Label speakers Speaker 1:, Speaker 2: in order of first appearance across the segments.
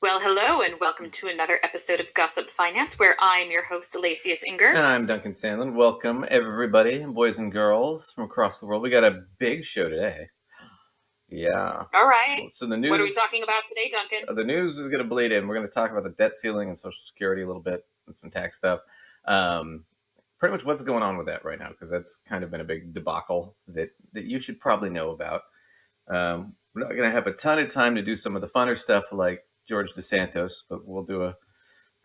Speaker 1: Well, hello, and welcome to another episode of Gossip Finance, where I'm your host, Alacius Inger.
Speaker 2: And I'm Duncan Sandlin. Welcome, everybody, boys and girls from across the world. We got a big show today. Yeah.
Speaker 1: All right.
Speaker 2: So the
Speaker 1: What are we
Speaker 2: news,
Speaker 1: talking about today, Duncan?
Speaker 2: the news is going to bleed in. We're going to talk about the debt ceiling and Social Security a little bit and some tax stuff. Um, Pretty much what's going on with that right now, because that's kind of been a big debacle that you should probably know about. We're not going to have a ton of time to do some of the funner stuff like George DeSantis, but we'll do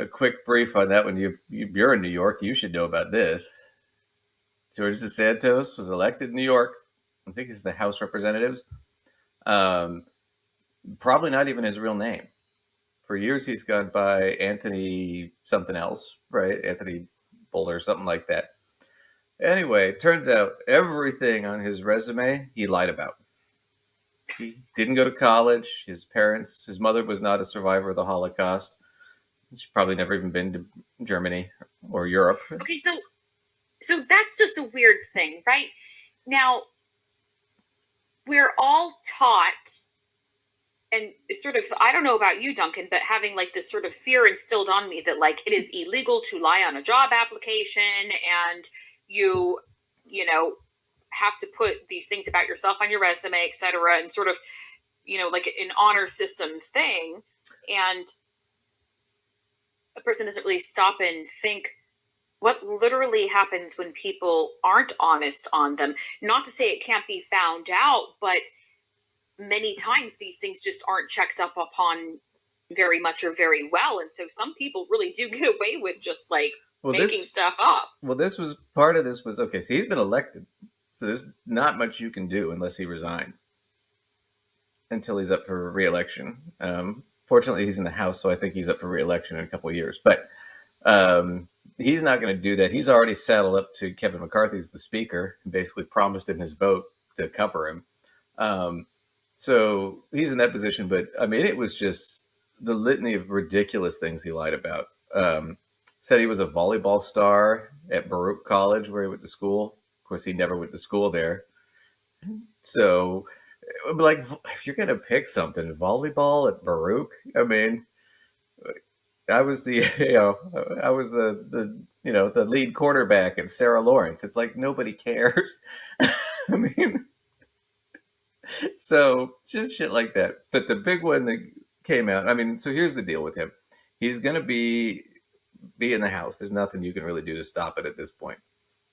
Speaker 2: a quick brief on that one. You're in New York. You should know about this. George DeSantis was elected in New York. I think he's the House Representatives. Um, Probably not even his real name. For years, he's gone by Anthony something else, right? Anthony Boulder, something like that. Anyway, turns out everything on his resume he lied about. He didn't go to college. His mother was not a survivor of the Holocaust. She's probably never even been to Germany or Europe.
Speaker 1: Okay, so that's just a weird thing, right? Now, we're all taught, and sort of, I don't know about you, Duncan, but having like this sort of fear instilled on me that like it is illegal to lie on a job application, and you, you know, have to put these things about yourself on your resume, etc., and sort of, like an honor system thing. And a person doesn't really stop and think what literally happens when people aren't honest on them. Not to say it can't be found out, but many times these things just aren't checked up upon very much or very well. And so some people really do get away with just like
Speaker 2: Well,
Speaker 1: making
Speaker 2: this
Speaker 1: stuff up.
Speaker 2: well, this was part of this was okay. So he's been elected, so there's not much you can do unless he resigns until he's up for re-election. Fortunately, he's in the House, so I think he's up for re-election in a couple of years. But he's not going to do that. He's already saddled up to Kevin McCarthy as the Speaker and basically promised him his vote to cover him. So he's in that position. But I mean, it was just the litany of ridiculous things he lied about. Said he was a volleyball star at Baruch College, where he went to school. Of course, he never went to school there. So, like, if you're gonna pick something, volleyball at Baruch. I mean, I was the I was the lead quarterback at Sarah Lawrence. It's like nobody cares. I mean, so just shit like that. But the big one that came out. I mean, so here's the deal with him. He's gonna be in the House. There's nothing you can really do to stop it at this point,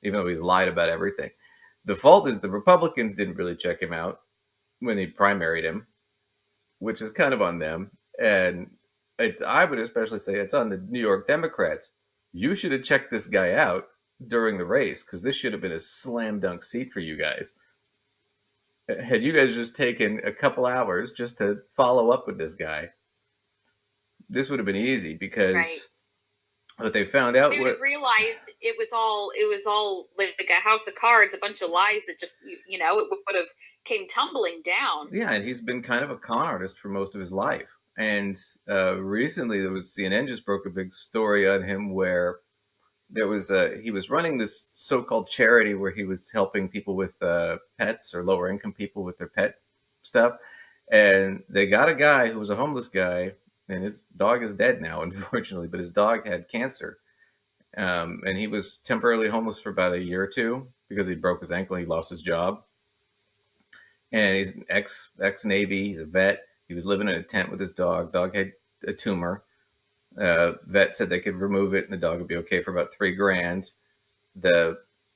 Speaker 2: even though he's lied about everything. The fault is the Republicans didn't really check him out when they primaried him, which is kind of on them. And I would especially say it's on the New York Democrats. You should have checked this guy out during the race because this should have been a slam dunk seat for you guys. Had you guys just taken a couple hours just to follow up with this guy, this would have been easy because
Speaker 1: Right.
Speaker 2: what they found out
Speaker 1: They would
Speaker 2: what
Speaker 1: have realized it was all like a house of cards, a bunch of lies that just it would have came tumbling down.
Speaker 2: yeah, and he's been kind of a con artist for most of his life. And recently, there was CNN just broke a big story on him where he was running this so-called charity where he was helping people with pets or lower income people with their pet stuff, and they got a guy who was a homeless guy, and his dog is dead now, unfortunately, but his dog had cancer, and he was temporarily homeless for about a year or two because he broke his ankle and he lost his job and he's an ex Navy. He's a vet. He was living in a tent with his dog. Dog had a tumor. Vet said they could remove it and the dog would be okay for about $3,000.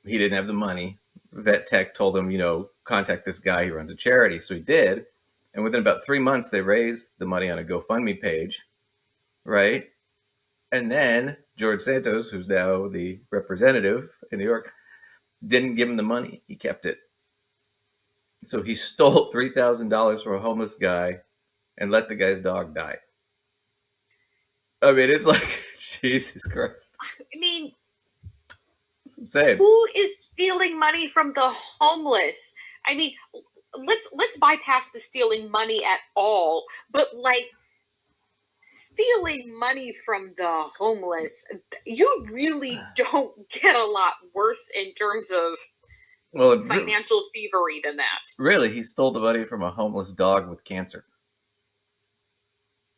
Speaker 2: He didn't have the money. Vet tech told him, contact this guy who runs a charity. So he did, and within about 3 months, they raised the money on a GoFundMe page, right? And then George Santos, who's now the representative in New York, didn't give him the money. He kept it. So he stole $3,000 from a homeless guy and let the guy's dog die. I mean, it's like Jesus Christ.
Speaker 1: I mean,
Speaker 2: That's what I'm saying.
Speaker 1: who is stealing money from the homeless? I mean, let's bypass the stealing money at all, but like stealing money from the homeless, you really don't get a lot worse in terms of
Speaker 2: Well,
Speaker 1: financial thievery than that.
Speaker 2: really, he stole the money from a homeless dog with cancer.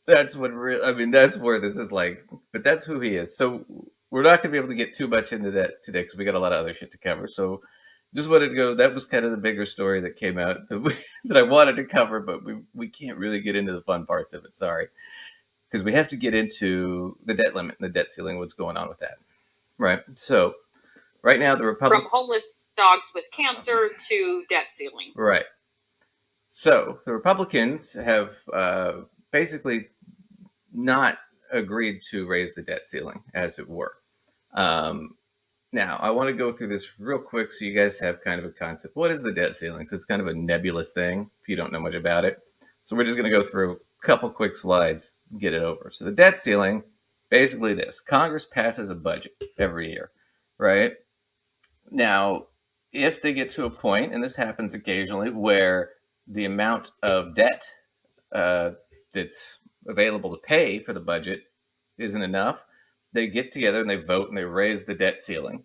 Speaker 2: That's what I mean, that's where this is like, but that's who he is. So we're not going to be able to get too much into that today because we got a lot of other shit to cover. So just wanted to go. That was kind of the bigger story that came out that I wanted to cover, but we can't really get into the fun parts of it. Sorry, because we have to get into the debt limit, and the debt ceiling, what's going on with that, right? So right now, the
Speaker 1: From
Speaker 2: Republic,
Speaker 1: homeless dogs with cancer to debt ceiling.
Speaker 2: right? So the Republicans have basically not agreed to raise the debt ceiling, as it were. Um, Now, I want to go through this real quick so you guys have kind of a concept. What is the debt ceiling? So it's kind of a nebulous thing if you don't know much about it. So we're just going to go through a couple quick slides, get it over. So the debt ceiling, basically this: Congress passes a budget every year, right? Now, if they get to a point, and this happens occasionally, where the amount of debt uh, that's available to pay for the budget isn't enough, they get together and they vote and they raise the debt ceiling.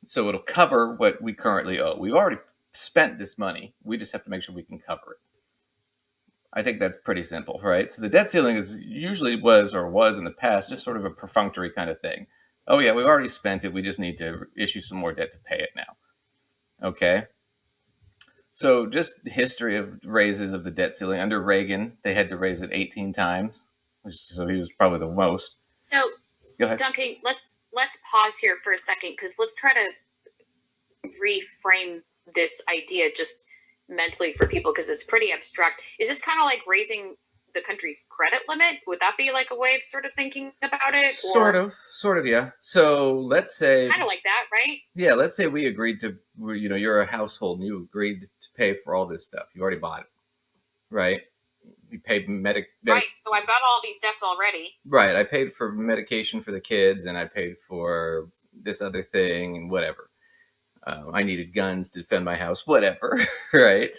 Speaker 2: So it'll cover what we currently owe. We've already spent this money. We just have to make sure we can cover it. I think that's pretty simple, right? So the debt ceiling is usually was in the past just sort of a perfunctory kind of thing. Oh yeah, we've already spent it. We just need to issue some more debt to pay it now. Okay. So just history of raises of the debt ceiling. Under Reagan, they had to raise it 18 times, so he was probably the most.
Speaker 1: So,
Speaker 2: Go ahead.
Speaker 1: Duncan, let's pause here for a second because let's try to reframe this idea just mentally for people because it's pretty abstract. Is this kind of like raising the country's credit limit? Would that be like a way of sort of thinking about it?
Speaker 2: Sort of, yeah. So let's say,
Speaker 1: kind of like that, right?
Speaker 2: yeah, let's say we agreed to, you're a household and you agreed to pay for all this stuff. You already bought it, right? You paid
Speaker 1: right. So I've got all these debts already.
Speaker 2: Right. I paid for medication for the kids and I paid for this other thing and whatever. I needed guns to defend my house, whatever, right?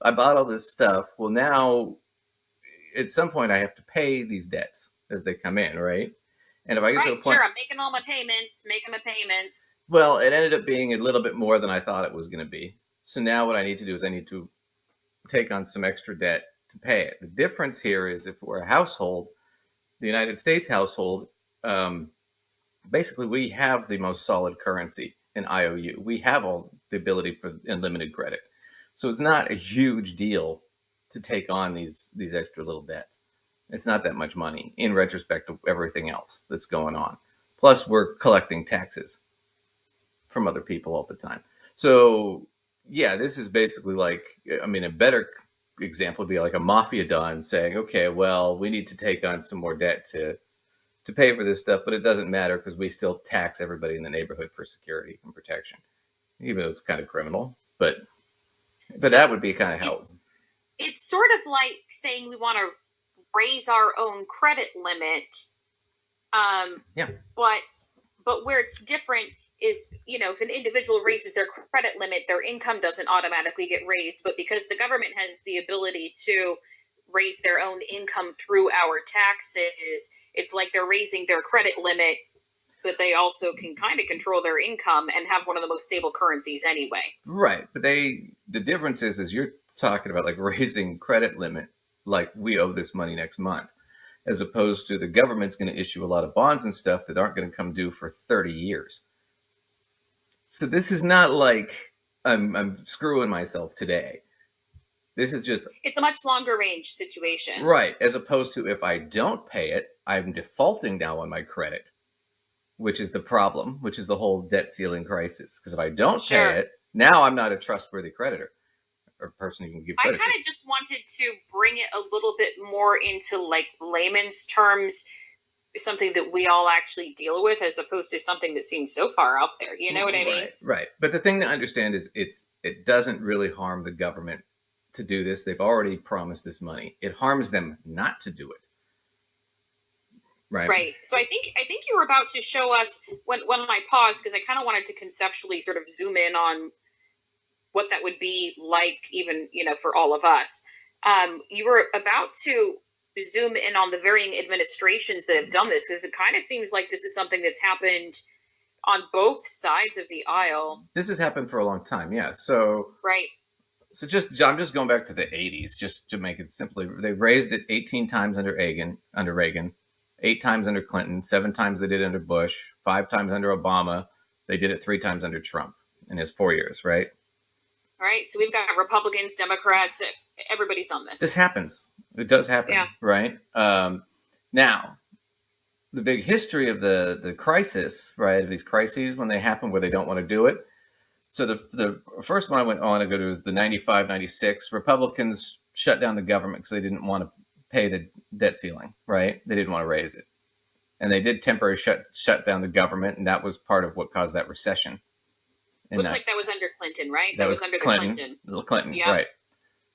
Speaker 2: I bought all this stuff. Well, now at some point I have to pay these debts as they come in, right? And if I get to a point,
Speaker 1: sure, I'm making all my payments,
Speaker 2: well, it ended up being a little bit more than I thought it was going to be. So now what I need to do is I need to take on some extra debt to pay it. The difference here is if we're a household, the United States household, basically we have the most solid currency in IOU. We have all the ability for unlimited credit. So it's not a huge deal to take on these extra little debts. It's not that much money in retrospect of everything else that's going on. Plus, we're collecting taxes from other people all the time. So, yeah, this is basically like, I mean, a better example would be like a mafia don saying, okay, well, we need to take on some more debt to pay for this stuff, but it doesn't matter because we still tax everybody in the neighborhood for security and protection, even though it's kind of criminal. But so that would be kind of how
Speaker 1: it's sort of like saying we want to raise our own credit limit.
Speaker 2: Yeah.
Speaker 1: But where it's different is, if an individual raises their credit limit, their income doesn't automatically get raised. But because the government has the ability to raise their own income through our taxes, it's like they're raising their credit limit, but they also can kind of control their income and have one of the most stable currencies anyway.
Speaker 2: Right. But the difference is you're talking about like raising credit limit, like we owe this money next month, as opposed to the government's going to issue a lot of bonds and stuff that aren't going to come due for 30 years. So this is not like I'm screwing myself today. This is just,
Speaker 1: it's a much longer range situation.
Speaker 2: Right. As opposed to if I don't pay it, I'm defaulting now on my credit, which is the problem, which is the whole debt ceiling crisis. Because if I don't pay it, now I'm not a trustworthy creditor or person you can give credit
Speaker 1: I kind of just wanted to bring it a little bit more into like layman's terms, something that we all actually deal with, as opposed to something that seems so far out there. You know what I mean?
Speaker 2: Right. But the thing to understand is it doesn't really harm the government to do this. They've already promised this money. It harms them not to do it. Right.
Speaker 1: So I think you were about to show us when I paused, because I kind of wanted to conceptually sort of zoom in on what that would be like, even, for all of us. You were about to zoom in on the varying administrations that have done this, because it kind of seems like this is something that's happened on both sides of the aisle.
Speaker 2: This has happened for a long time, yeah. So So I'm just going back to the 80s, just to make it simply. They raised it 18 times under Reagan, 8 times under Clinton, 7 times they did under Bush, 5 times under Obama. They did it 3 times under Trump in his 4 years, right?
Speaker 1: All right. So we've got Republicans, Democrats, everybody's done
Speaker 2: This
Speaker 1: this.
Speaker 2: happens. It does happen,
Speaker 1: Yeah.
Speaker 2: right? Now, the big history of the crisis, right? Of these crises when they happen where they don't want to do it. So the first one I want to go to is the 95, 96. Republicans shut down the government because they didn't want to pay the debt ceiling, right? They didn't want to raise it. And they did temporarily shut down the government, and that was part of what caused that recession.
Speaker 1: Looks like that was under Clinton, right?
Speaker 2: That was
Speaker 1: under
Speaker 2: Clinton.
Speaker 1: the
Speaker 2: Clinton,
Speaker 1: yeah.
Speaker 2: right.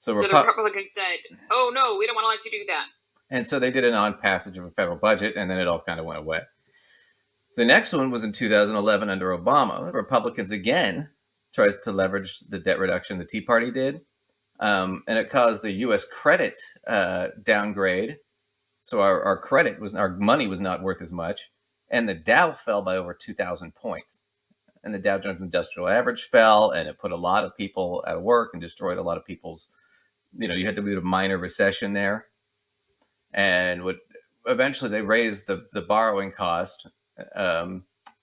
Speaker 1: So the Republicans said, oh, no, we don't want to let you do that.
Speaker 2: And so they did an on-passage of a federal budget, and then it all kind of went away. The next one was in 2011 under Obama. The Republicans again tries to leverage the debt reduction the Tea Party did, and it caused the U.S. credit downgrade. So our money was not worth as much, and the Dow fell by over 2,000 points. And the Dow Jones Industrial Average fell, and it put a lot of people out of work and destroyed a lot of people's. You had to do a minor recession there, and eventually they raised the borrowing cost.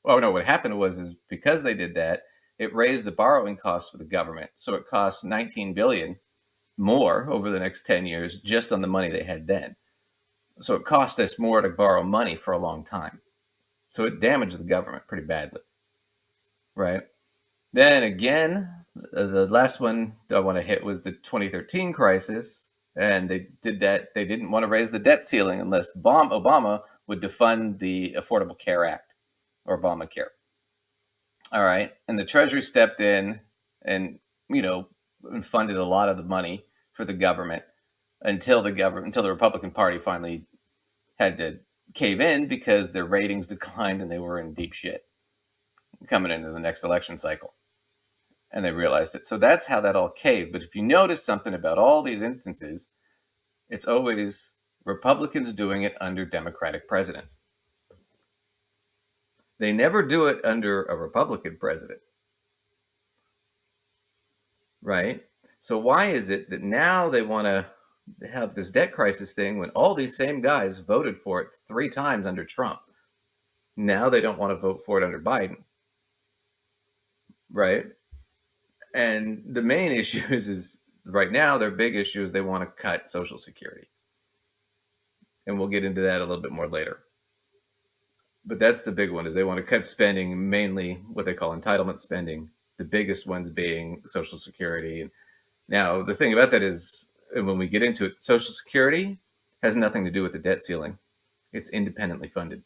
Speaker 2: What happened was because they did that, it raised the borrowing cost for the government, so it cost $19 billion more over the next 10 years just on the money they had then. So it cost us more to borrow money for a long time. So it damaged the government pretty badly. Right. Then again, the last one I want to hit was the 2013 crisis. And they did that. They didn't want to raise the debt ceiling unless Obama would defund the Affordable Care Act, or Obamacare. All right. And the Treasury stepped in and, funded a lot of the money for the government until the Republican Party finally had to cave in because their ratings declined and they were in deep shit coming into the next election cycle. And they realized it. So that's how that all caved. But if you notice something about all these instances, it's always Republicans doing it under Democratic presidents. They never do it under a Republican president. Right? So why is it that now they want to have this debt crisis thing when all these same guys voted for it 3 times under Trump? Now they don't want to vote for it under Biden. Right? And the main issue is right now, their big issue is they want to cut Social Security. And we'll get into that a little bit more later. But that's the big one, is they want to cut spending, mainly what they call entitlement spending, the biggest ones being Social Security. And now, the thing about that is, when we get into it, Social Security has nothing to do with the debt ceiling. It's independently funded.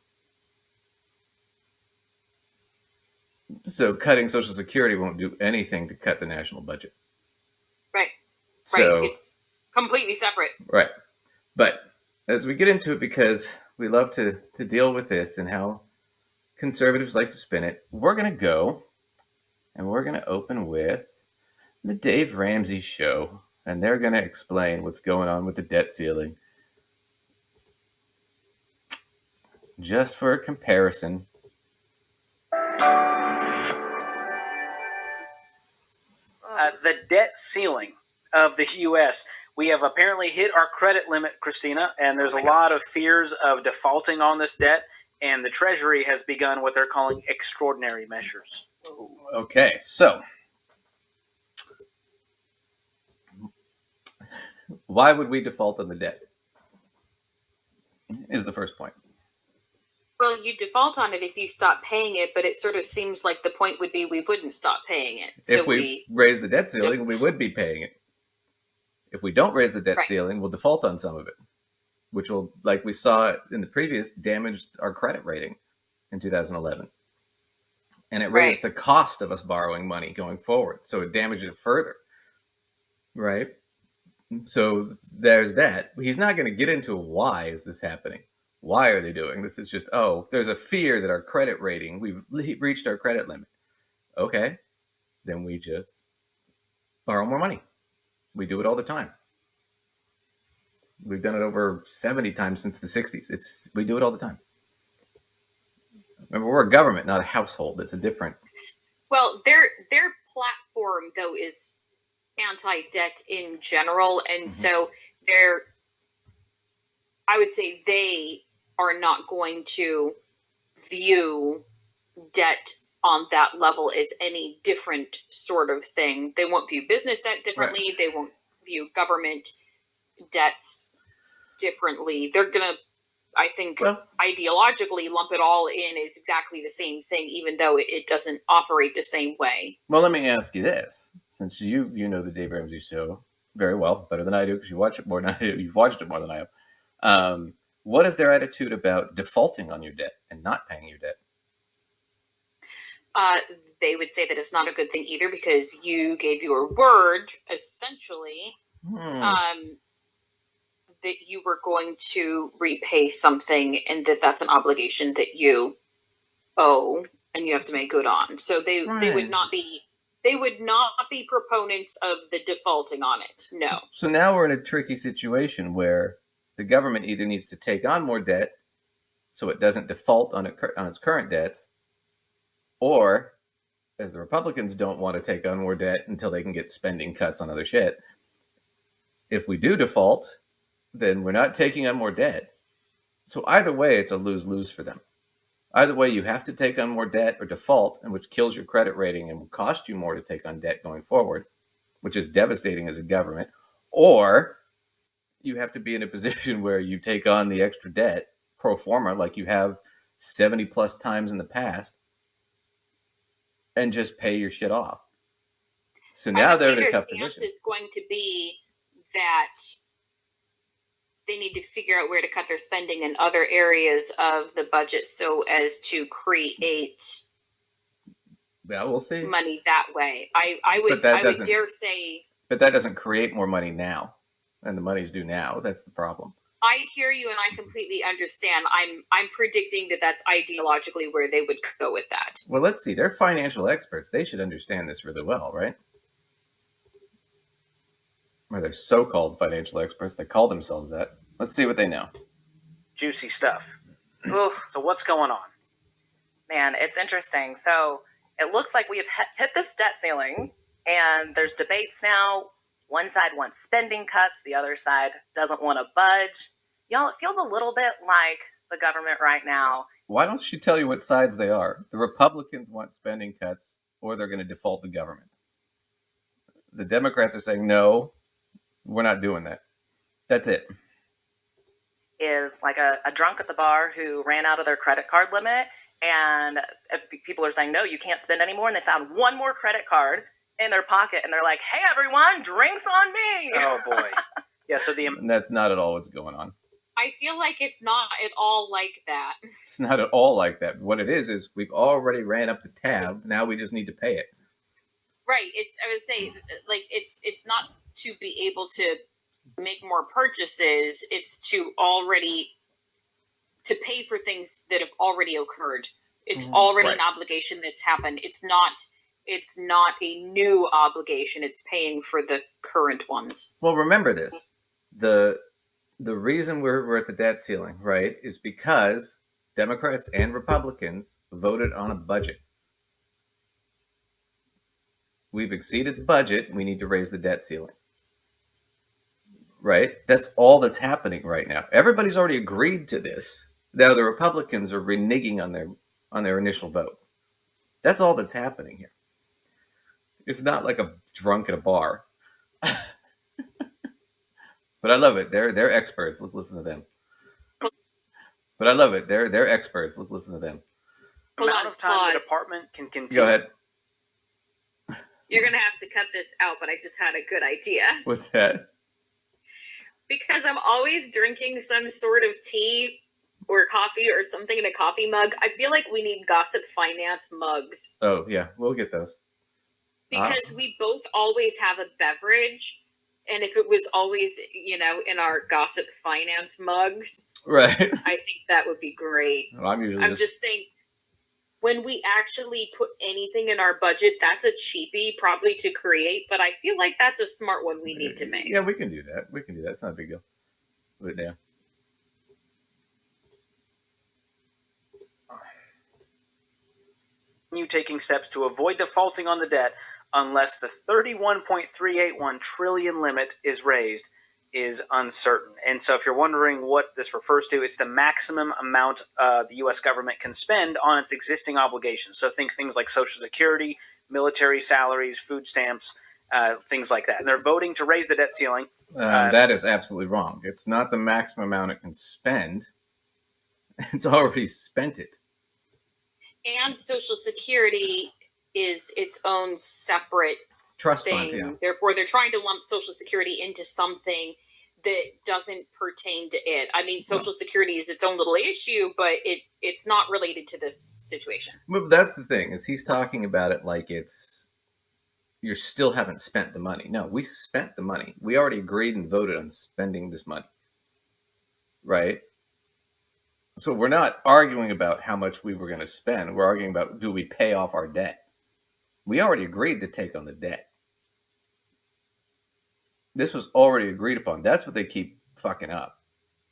Speaker 2: So cutting Social Security won't do anything to cut the national budget.
Speaker 1: Right.
Speaker 2: So,
Speaker 1: right. It's completely separate.
Speaker 2: Right. But as we get into it, because we love to deal with this and how conservatives like to spin it, we're going to go and we're going to open with the Dave Ramsey Show. And they're going to explain what's going on with the debt ceiling. Just for a comparison.
Speaker 3: The debt ceiling of the U.S. We have apparently hit our credit limit, Christina, and there's a lot of fears of defaulting on this debt, and the Treasury has begun what they're calling extraordinary measures.
Speaker 2: Okay, so why would we default on the debt? Is the first point.
Speaker 1: Well, you default on it if you stop paying it, but it sort of seems like the point would be we wouldn't stop paying it. So
Speaker 2: if we raise the debt ceiling, we would be paying it. If we don't raise the debt ceiling, we'll default on some of it, which will, like we saw in the previous, damage our credit rating in 2011. And it raised the cost of us borrowing money going forward. So it damaged it further. Right? So there's that. He's not going to get into why is this happening. Why are they doing this? It's just, there's a fear that our credit rating, we've reached our credit limit. Okay, then we just borrow more money. We do it all the time. We've done it over 70 times since the 60s. We do it all the time. Remember, we're a government, not a household. It's a different.
Speaker 1: Well, their platform, though, is anti-debt in general, and
Speaker 2: Mhm.
Speaker 1: so I would say they are not going to view debt on that level as any different sort of thing. They won't view business debt differently.
Speaker 2: Right.
Speaker 1: They won't view government debts differently. They're gonna, I think,
Speaker 2: Well,
Speaker 1: ideologically lump it all in as exactly the same thing, even though it doesn't operate the same way.
Speaker 2: let me ask you this: since you know the Dave Ramsey show very well, better than I do, because you watch it more than I do. You've watched it more than I have. What is their attitude about defaulting on your debt and not paying your debt?
Speaker 1: Uh, they would say that it's not a good thing either because you gave your word, essentially,
Speaker 2: Hmm.
Speaker 1: um, that you were going to repay something and that that's an obligation that you owe and you have to make good on. So they would
Speaker 2: Right.
Speaker 1: not be proponents of the defaulting on it. No.
Speaker 2: So now we're in a tricky situation where the government either needs to take on more debt so it doesn't default on its current debts, or as the Republicans don't want to take on more debt until they can get spending cuts on other shit. If we do default, then we're not taking on more debt. So either way, it's a lose-lose for them. Either way, you have to take on more debt or default, and which kills your credit rating and will cost you more to take on debt going forward, which is devastating as a government. Or you have to be in a position where you take on the extra debt pro forma, like you have 70 plus times in the past, and just pay your shit off. So
Speaker 1: I
Speaker 2: now
Speaker 1: would
Speaker 2: they're
Speaker 1: say
Speaker 2: in a
Speaker 1: their
Speaker 2: tough
Speaker 1: stance
Speaker 2: position.
Speaker 1: is going to be that they need to figure out where to cut their spending in other areas of the budget so as to create
Speaker 2: Yeah, we'll see.
Speaker 1: money that way.
Speaker 2: But that
Speaker 1: I would
Speaker 2: doesn't.
Speaker 1: dare say
Speaker 2: But that doesn't create more money now, and the money's due now. That's the problem.
Speaker 1: I hear you and I completely understand. I'm predicting that that's ideologically where they would go with that.
Speaker 2: Well, let's see. They're financial experts. They should understand this really well, right? Or they're so-called financial experts. They call themselves that. Let's see what they know.
Speaker 3: Juicy stuff. So what's going on?
Speaker 4: Man, it's interesting. So it looks like we have hit this debt ceiling, and there's debates now. One side wants spending cuts, the other side doesn't want to budge. Y'all, it feels a little bit like the government right now.
Speaker 2: Why don't she tell you what sides they are? The Republicans want spending cuts, or they're going to default the government. The Democrats are saying, no, we're not doing that. That's it.
Speaker 4: Is like a drunk at the bar who ran out of their credit card limit, and people are saying, no, you can't spend anymore. And they found one more credit card in their pocket, and they're like, hey, everyone, drinks on me.
Speaker 3: Oh, boy. Yeah, so
Speaker 2: And that's not at all what's going on.
Speaker 1: I feel like it's not at all like that.
Speaker 2: It's not at all like that. What it is we've already ran up the tab. Now we just need to pay it.
Speaker 1: Right. It's I would say like it's not to be able to make more purchases, it's to pay for things that have already occurred. It's already
Speaker 2: Right.
Speaker 1: an obligation that's happened. It's not a new obligation. It's paying for the current ones.
Speaker 2: Well, remember this. The reason we're at the debt ceiling, right, is because Democrats and Republicans voted on a budget. We've exceeded the budget. We need to raise the debt ceiling. Right? That's all that's happening right now. Everybody's already agreed to this. Now the Republicans are reneging on their initial vote. That's all that's happening here. It's not like a drunk at a bar. But I love it. They're experts. Let's listen to them. But I love it. They're experts. Let's listen to them.
Speaker 3: the amount of time the department can continue.
Speaker 2: Go ahead.
Speaker 1: You're going to have to cut this out, but I just had a good idea.
Speaker 2: What's that?
Speaker 1: Because I'm always drinking some sort of tea or coffee or something in a coffee mug. I feel like we need Gossip Finance mugs.
Speaker 2: Oh, yeah. We'll get those.
Speaker 1: Because we both always have a beverage. And if it was always, in our Gossip Finance mugs,
Speaker 2: right.
Speaker 1: I think that would be great.
Speaker 2: Well, I'm
Speaker 1: just saying, when we actually put anything in our budget, that's a cheapie probably to create, but I feel like that's a smart one we need to make.
Speaker 2: Yeah, we can do that. It's not a big deal. But yeah.
Speaker 3: You taking steps to avoid defaulting on the debt unless the 31.381 trillion limit is raised is uncertain. And so if you're wondering what this refers to, it's the maximum amount the U.S. government can spend on its existing obligations. So think things like Social Security, military salaries, food stamps, things like that. And they're voting to raise the debt ceiling.
Speaker 2: That is absolutely wrong. It's not the maximum amount it can spend. It's already spent it.
Speaker 1: And Social Security is its own separate
Speaker 2: Trust
Speaker 1: thing.
Speaker 2: fund, yeah.
Speaker 1: Therefore, they're trying to lump Social Security into something that doesn't pertain to it. I mean, Social Security is its own little issue, but it's not related to this situation.
Speaker 2: But that's the thing, is he's talking about it like it's you still haven't spent the money. No, we spent the money. We already agreed and voted on spending this money. Right? So we're not arguing about how much we were going to spend. We're arguing about, do we pay off our debt? We already agreed to take on the debt. This was already agreed upon. That's what they keep fucking up.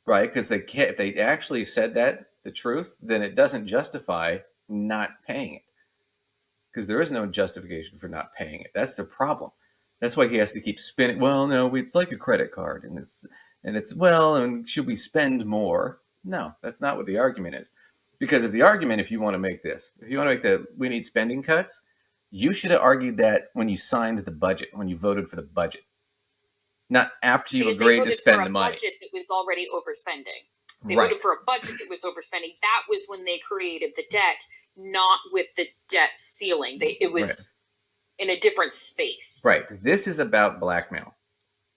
Speaker 2: Right? Because they can't, if they actually said that, the truth, then it doesn't justify not paying it. Because there is no justification for not paying it. That's the problem. That's why he has to keep spinning. Well, no, it's like a credit card, and it's well, and should we spend more? No, that's not what the argument is. Because if you want to make that we need spending cuts, you should have argued that when you signed the budget, when you voted for the budget, not after you agreed to spend the money.
Speaker 1: Budget that was already overspending. They
Speaker 2: Right.
Speaker 1: voted for a budget that was overspending. That was when they created the debt, not with the debt ceiling. It was in a different space.
Speaker 2: Right. This is about blackmail.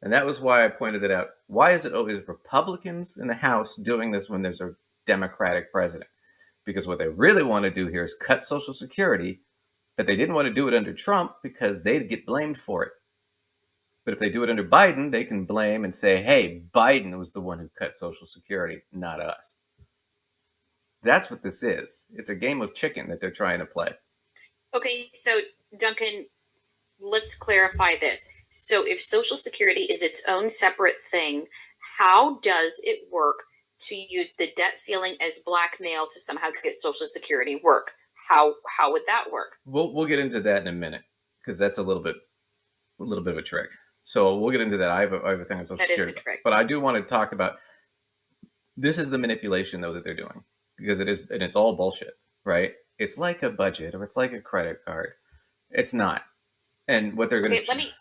Speaker 2: And that was why I pointed it out. Why is it always Republicans in the House doing this when there's a Democratic president? Because what they really want to do here is cut Social Security, but they didn't want to do it under Trump because they'd get blamed for it. But if they do it under Biden, they can blame and say, hey, Biden was the one who cut Social Security, not us. That's what this is. It's a game of chicken that they're trying to play.
Speaker 1: Okay, so Duncan, let's clarify this. So if Social Security is its own separate thing, how does it work to use the debt ceiling as blackmail to somehow get Social Security work? How would that work?
Speaker 2: We'll get into that in a minute because that's a little bit of a trick. So we'll get into that. I have a thing on Social Security.
Speaker 1: That is a trick.
Speaker 2: But I do want to talk about this is the manipulation though that they're doing because it's all bullshit, right? It's like a budget or it's like a credit card. It's not. And what they're going to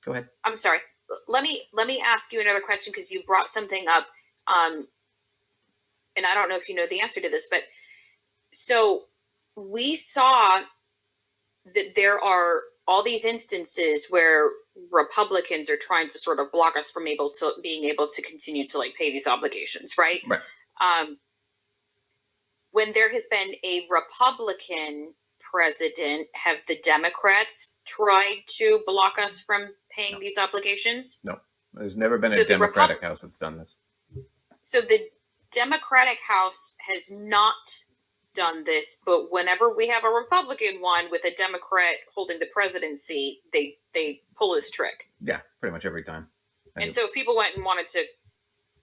Speaker 2: Go ahead.
Speaker 1: I'm sorry. Let me ask you another question because you brought something up, and I don't know if you know the answer to this, but so we saw that there are all these instances where Republicans are trying to sort of block us from being able to continue to like pay these obligations, right?
Speaker 2: Right.
Speaker 1: When there has been a Republican president, have the Democrats tried to block us from paying these obligations?
Speaker 2: No, there's never been
Speaker 1: So
Speaker 2: a
Speaker 1: the
Speaker 2: Democratic House that's done this.
Speaker 1: So the Democratic House has not done this, but whenever we have a Republican one with a Democrat holding the presidency, they pull this trick.
Speaker 2: Yeah, pretty much every time.
Speaker 1: And so if people went and wanted to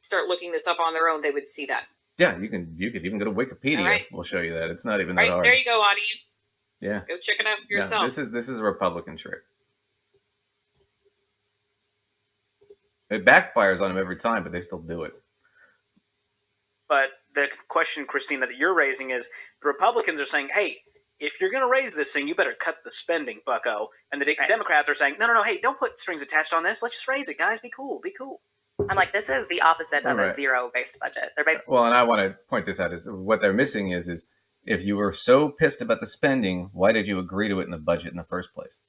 Speaker 1: start looking this up on their own, they would see that.
Speaker 2: Yeah, you could even go to Wikipedia.
Speaker 1: All right.
Speaker 2: We'll show you that. It's not even
Speaker 1: All
Speaker 2: that
Speaker 1: right,
Speaker 2: hard.
Speaker 1: there you go, audience.
Speaker 2: Yeah.
Speaker 1: Go check it out
Speaker 2: Yeah,
Speaker 1: yourself.
Speaker 2: this is a Republican trick. It backfires on them every time, but they still do it.
Speaker 3: But the question, Christina, that you're raising is the Republicans are saying, hey, if you're going to raise this thing, you better cut the spending, bucko. And the Democrats are saying, no, hey, don't put strings attached on this. Let's just raise it, guys. Be cool.
Speaker 4: I'm like, this is the opposite of a zero-based budget. They're basically
Speaker 2: Well, and I want to point this out is what they're missing is if you were so pissed about the spending, why did you agree to it in the budget in the first place?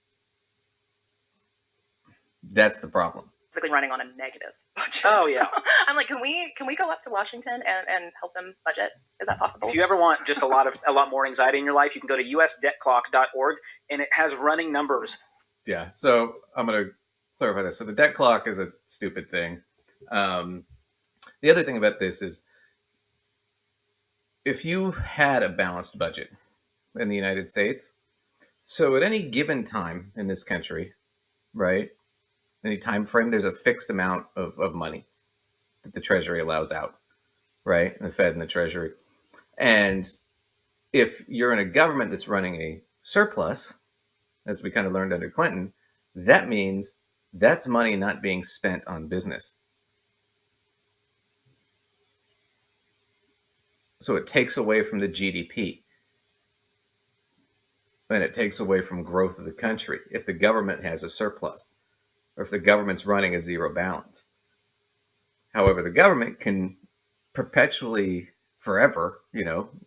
Speaker 2: That's the problem.
Speaker 4: running on a negative budget.
Speaker 3: Oh, yeah.
Speaker 4: I'm like, can we go up to Washington and help them budget? Is that possible?
Speaker 3: If you ever want just a lot more anxiety in your life, you can go to usdebtclock.org, and it has running numbers.
Speaker 2: Yeah, so I'm going to clarify this. So the debt clock is a stupid thing. The other thing about this is if you had a balanced budget in the United States, so at any given time in this country, right, any time frame, there's a fixed amount of money that the Treasury allows out, right, the Fed and the Treasury. And if you're in a government that's running a surplus, as we kind of learned under Clinton, that means that's money not being spent on business. So it takes away from the GDP. And it takes away from growth of the country if the government has a surplus or if the government's running a zero balance. However, the government can perpetually, forever,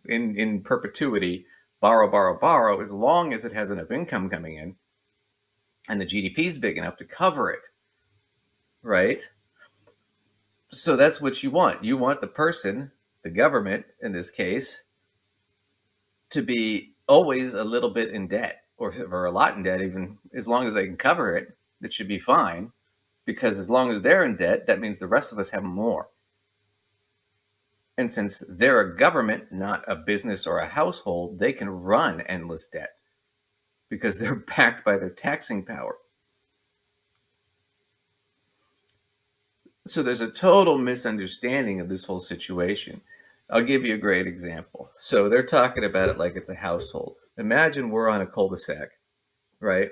Speaker 2: in perpetuity, borrow as long as it has enough income coming in and the GDP is big enough to cover it, right? So that's what you want. You want the person, the government in this case, to be always a little bit in debt or a lot in debt, even as long as they can cover it, it should be fine. Because as long as they're in debt, that means the rest of us have more. And since they're a government, not a business or a household, they can run endless debt because they're backed by their taxing power. So there's a total misunderstanding of this whole situation. I'll give you a great example. So they're talking about it like it's a household. Imagine we're on a cul-de-sac, right?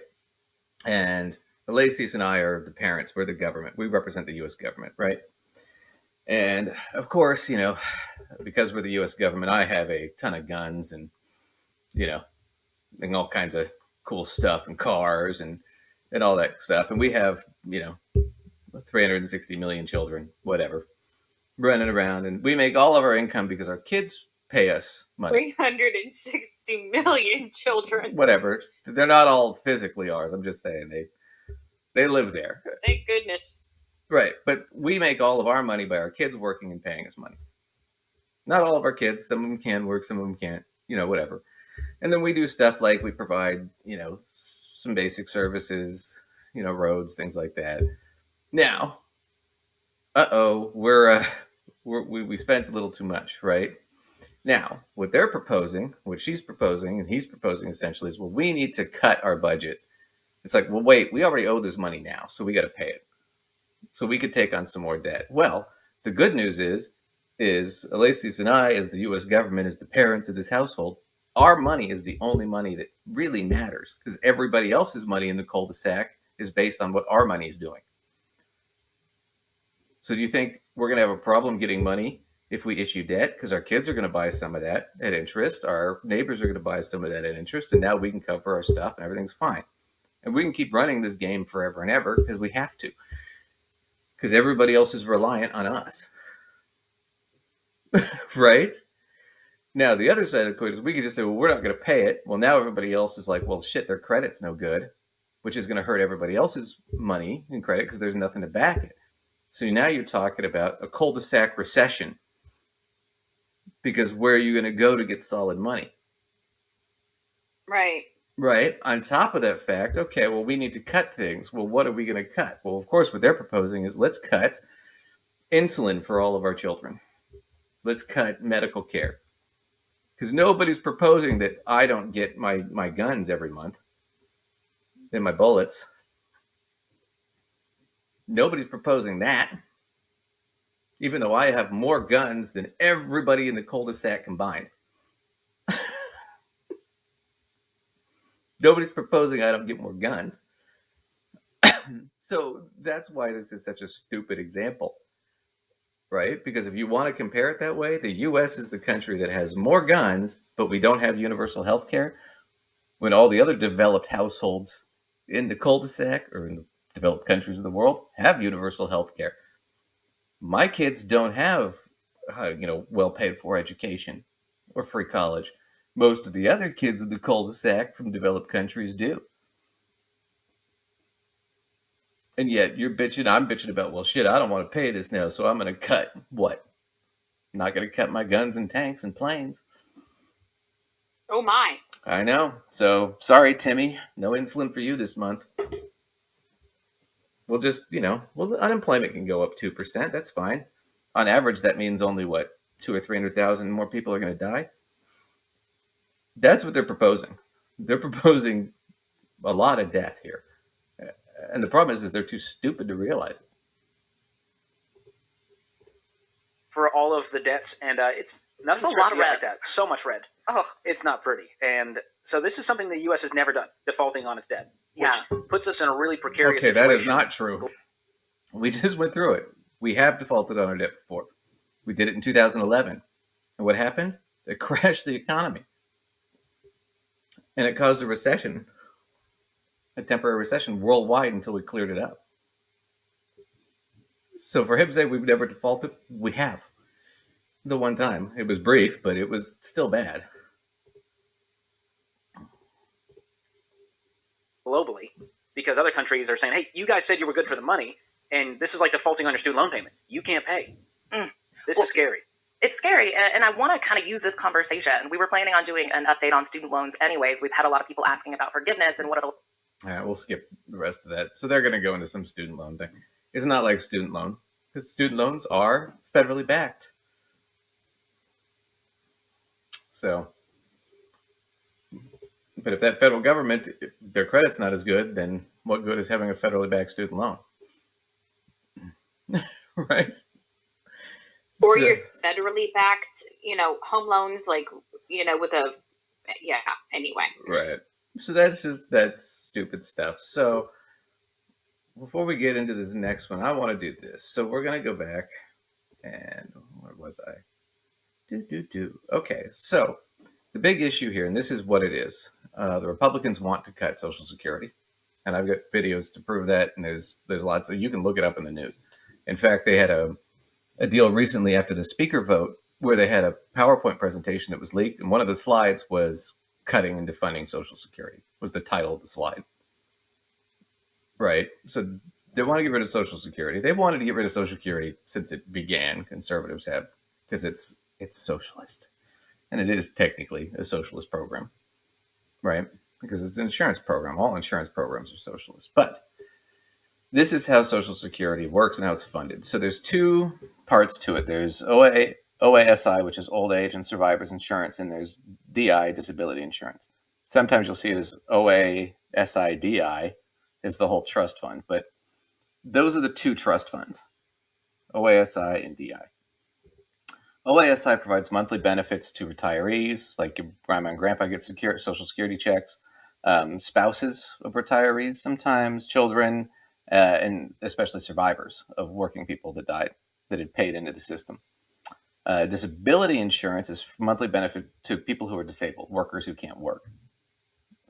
Speaker 2: And Lacey's and I are the parents. We're the government. We represent the U.S. government, right? And of course, because we're the U.S. government, I have a ton of guns and, and all kinds of cool stuff and cars and all that stuff. And we have, 360 million children, whatever, running around. And we make all of our income because our kids pay us money.
Speaker 1: 360 million children.
Speaker 2: Whatever. They're not all physically ours. I'm just saying they live there.
Speaker 1: Thank goodness.
Speaker 2: Right. But we make all of our money by our kids working and paying us money. Not all of our kids. Some of them can work. Some of them can't, whatever. And then we do stuff like we provide, some basic services, roads, things like that. Now, we spent a little too much, right? Now, what they're proposing, what she's proposing, and he's proposing essentially is, well, we need to cut our budget. It's like, well, wait, we already owe this money now, so we got to pay it. So we could take on some more debt. Well, the good news is Alexis and I, as the U.S. government, as the parents of this household, our money is the only money that really matters because everybody else's money in the cul-de-sac is based on what our money is doing. So do you think we're going to have a problem getting money if we issue debt? Because our kids are going to buy some of that at interest. Our neighbors are going to buy some of that at interest. And now we can cover our stuff and everything's fine. And we can keep running this game forever and ever because we have to. Because everybody else is reliant on us. Right? Now, the other side of the coin is we could just say, well, we're not going to pay it. Well, now everybody else is like, well, shit, their credit's no good, which is going to hurt everybody else's money and credit because there's nothing to back it. So now you're talking about a cul-de-sac recession because where are you going to go to get solid money?
Speaker 1: Right.
Speaker 2: Right. On top of that fact, okay, well, we need to cut things. Well, what are we going to cut? Well, of course, what they're proposing is let's cut insulin for all of our children. Let's cut medical care. Because nobody's proposing that I don't get my guns every month and my bullets. Nobody's proposing that. Even though I have more guns than everybody in the cul-de-sac combined. Nobody's proposing I don't get more guns. So that's why this is such a stupid example, right? Because if you want to compare it that way, the U.S. is the country that has more guns, but we don't have universal health care, when all the other developed households in the cul-de-sac or in the developed countries of the world have universal health care. My kids don't have, well-paid for education or free college. Most of the other kids in the cul-de-sac from developed countries do. And yet I'm bitching about, well, shit, I don't want to pay this now, so I'm going to cut what? I'm not going to cut my guns and tanks and planes.
Speaker 1: Oh, my.
Speaker 2: I know. So, sorry, Timmy. No insulin for you this month. We'll just, unemployment can go up 2%. That's fine. On average, that means only, 200,000 or 300,000 more people are going to die? That's what they're proposing. They're proposing a lot of death here. And the problem is they're too stupid to realize it.
Speaker 3: for all of the debts, and it's nothing
Speaker 4: There's a lot
Speaker 3: stresses
Speaker 4: of
Speaker 3: you out
Speaker 4: red.
Speaker 3: like that. So much red.
Speaker 4: Oh,
Speaker 3: It's not pretty. And so this is something the U.S. has never done, defaulting on its debt, which
Speaker 4: yeah.
Speaker 3: puts us in a really precarious
Speaker 2: Okay,
Speaker 3: situation.
Speaker 2: that is not true. We just went through it. We have defaulted on our debt before. We did it in 2011. And what happened? It crashed the economy. And it caused a recession, a temporary recession worldwide until we cleared it up. So for him to say we've never defaulted, we have. The one time. It was brief, but it was still bad.
Speaker 3: Globally, because other countries are saying, hey, you guys said you were good for the money, and this is like defaulting on your student loan payment. You can't pay. This is scary.
Speaker 4: It's scary, and I want to kind of use this conversation. We were planning on doing an update on student loans anyways. We've had a lot of people asking about forgiveness and what it'll...
Speaker 2: All right, we'll skip the rest of that. So they're going to go into some student loan thing. It's not like student loan, because student loans are federally backed. So, but if that federal government, if their credit's not as good, then what good is having a federally backed student loan? Right?
Speaker 1: Or
Speaker 2: So-
Speaker 1: your federally backed, home loans, like, with a, yeah, anyway.
Speaker 2: Right. So that's stupid stuff. So before we get into this next one, I want to do this. So we're going to go back and where was I? Okay. So the big issue here, and this is what it is. The Republicans want to cut Social Security. And I've got videos to prove that. And there's lots of, you can look it up in the news. In fact, they had a deal recently after the speaker vote where they had a PowerPoint presentation that was leaked. And one of the slides was cutting and defunding Social Security was the title of the slide. Right. So they want to get rid of Social Security. They wanted to get rid of Social Security since it began. Conservatives have, because it's socialist. And it is technically a socialist program. Right. Because it's an insurance program. All insurance programs are socialist. But this is how Social Security works and how it's funded. So there's two parts to it. There's OASI, which is old age and survivors insurance, and there's DI, disability insurance. Sometimes you'll see it as OASI DI is the whole trust fund, but those are the two trust funds, OASI and DI. OASI provides monthly benefits to retirees, like your grandma and grandpa get Social Security checks, spouses of retirees sometimes, children, and especially survivors of working people that died, that had paid into the system. Disability insurance is monthly benefit to people who are disabled, workers who can't work.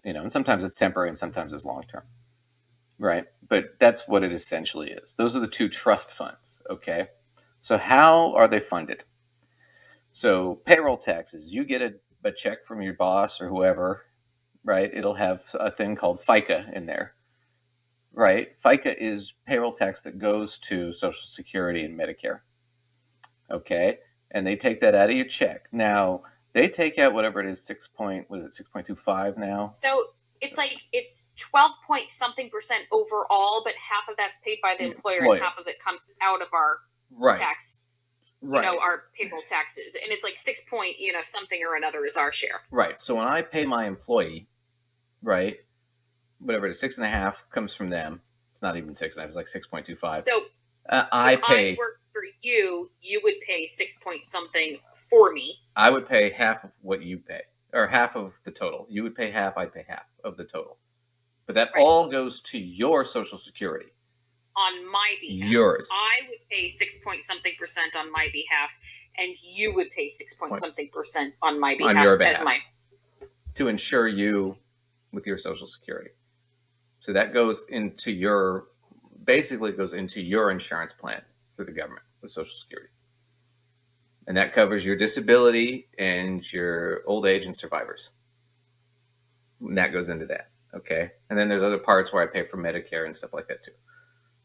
Speaker 2: And sometimes it's temporary and sometimes it's long-term, right? But that's what it essentially is. Those are the two trust funds, okay? So how are they funded? So payroll taxes, you get a check from your boss or whoever, right? It'll have a thing called FICA in there. Right? FICA is payroll tax that goes to Social Security and Medicare. Okay? And they take that out of your check. Now, they take out whatever it is, 6.25 now?
Speaker 1: So it's 12 point something percent overall, but half of that's paid by the employer and half of it comes out of our tax, our payroll taxes. And it's like 6 point, something or another is our share.
Speaker 2: Right. So when I pay my employee, right, whatever it is, 6.5 comes from them. It's not even 6.5. It's like 6.25.
Speaker 1: So
Speaker 2: I pay.
Speaker 1: I work for you. You would pay 6 point something for me.
Speaker 2: I would pay half of what you pay, or half of the total. You would pay half. I'd pay half of the total. But that all goes to your Social Security.
Speaker 1: On my behalf.
Speaker 2: Yours.
Speaker 1: I would pay 6 point something percent on my behalf, and you would pay 6 point something percent on my behalf.
Speaker 2: On your behalf.
Speaker 1: As my
Speaker 2: to insure you with your Social Security. So that goes into your, basically goes into your insurance plan through the government with Social Security. And that covers your disability and your old age and survivors. And that goes into that. Okay. And then there's other parts where I pay for Medicare and stuff like that too.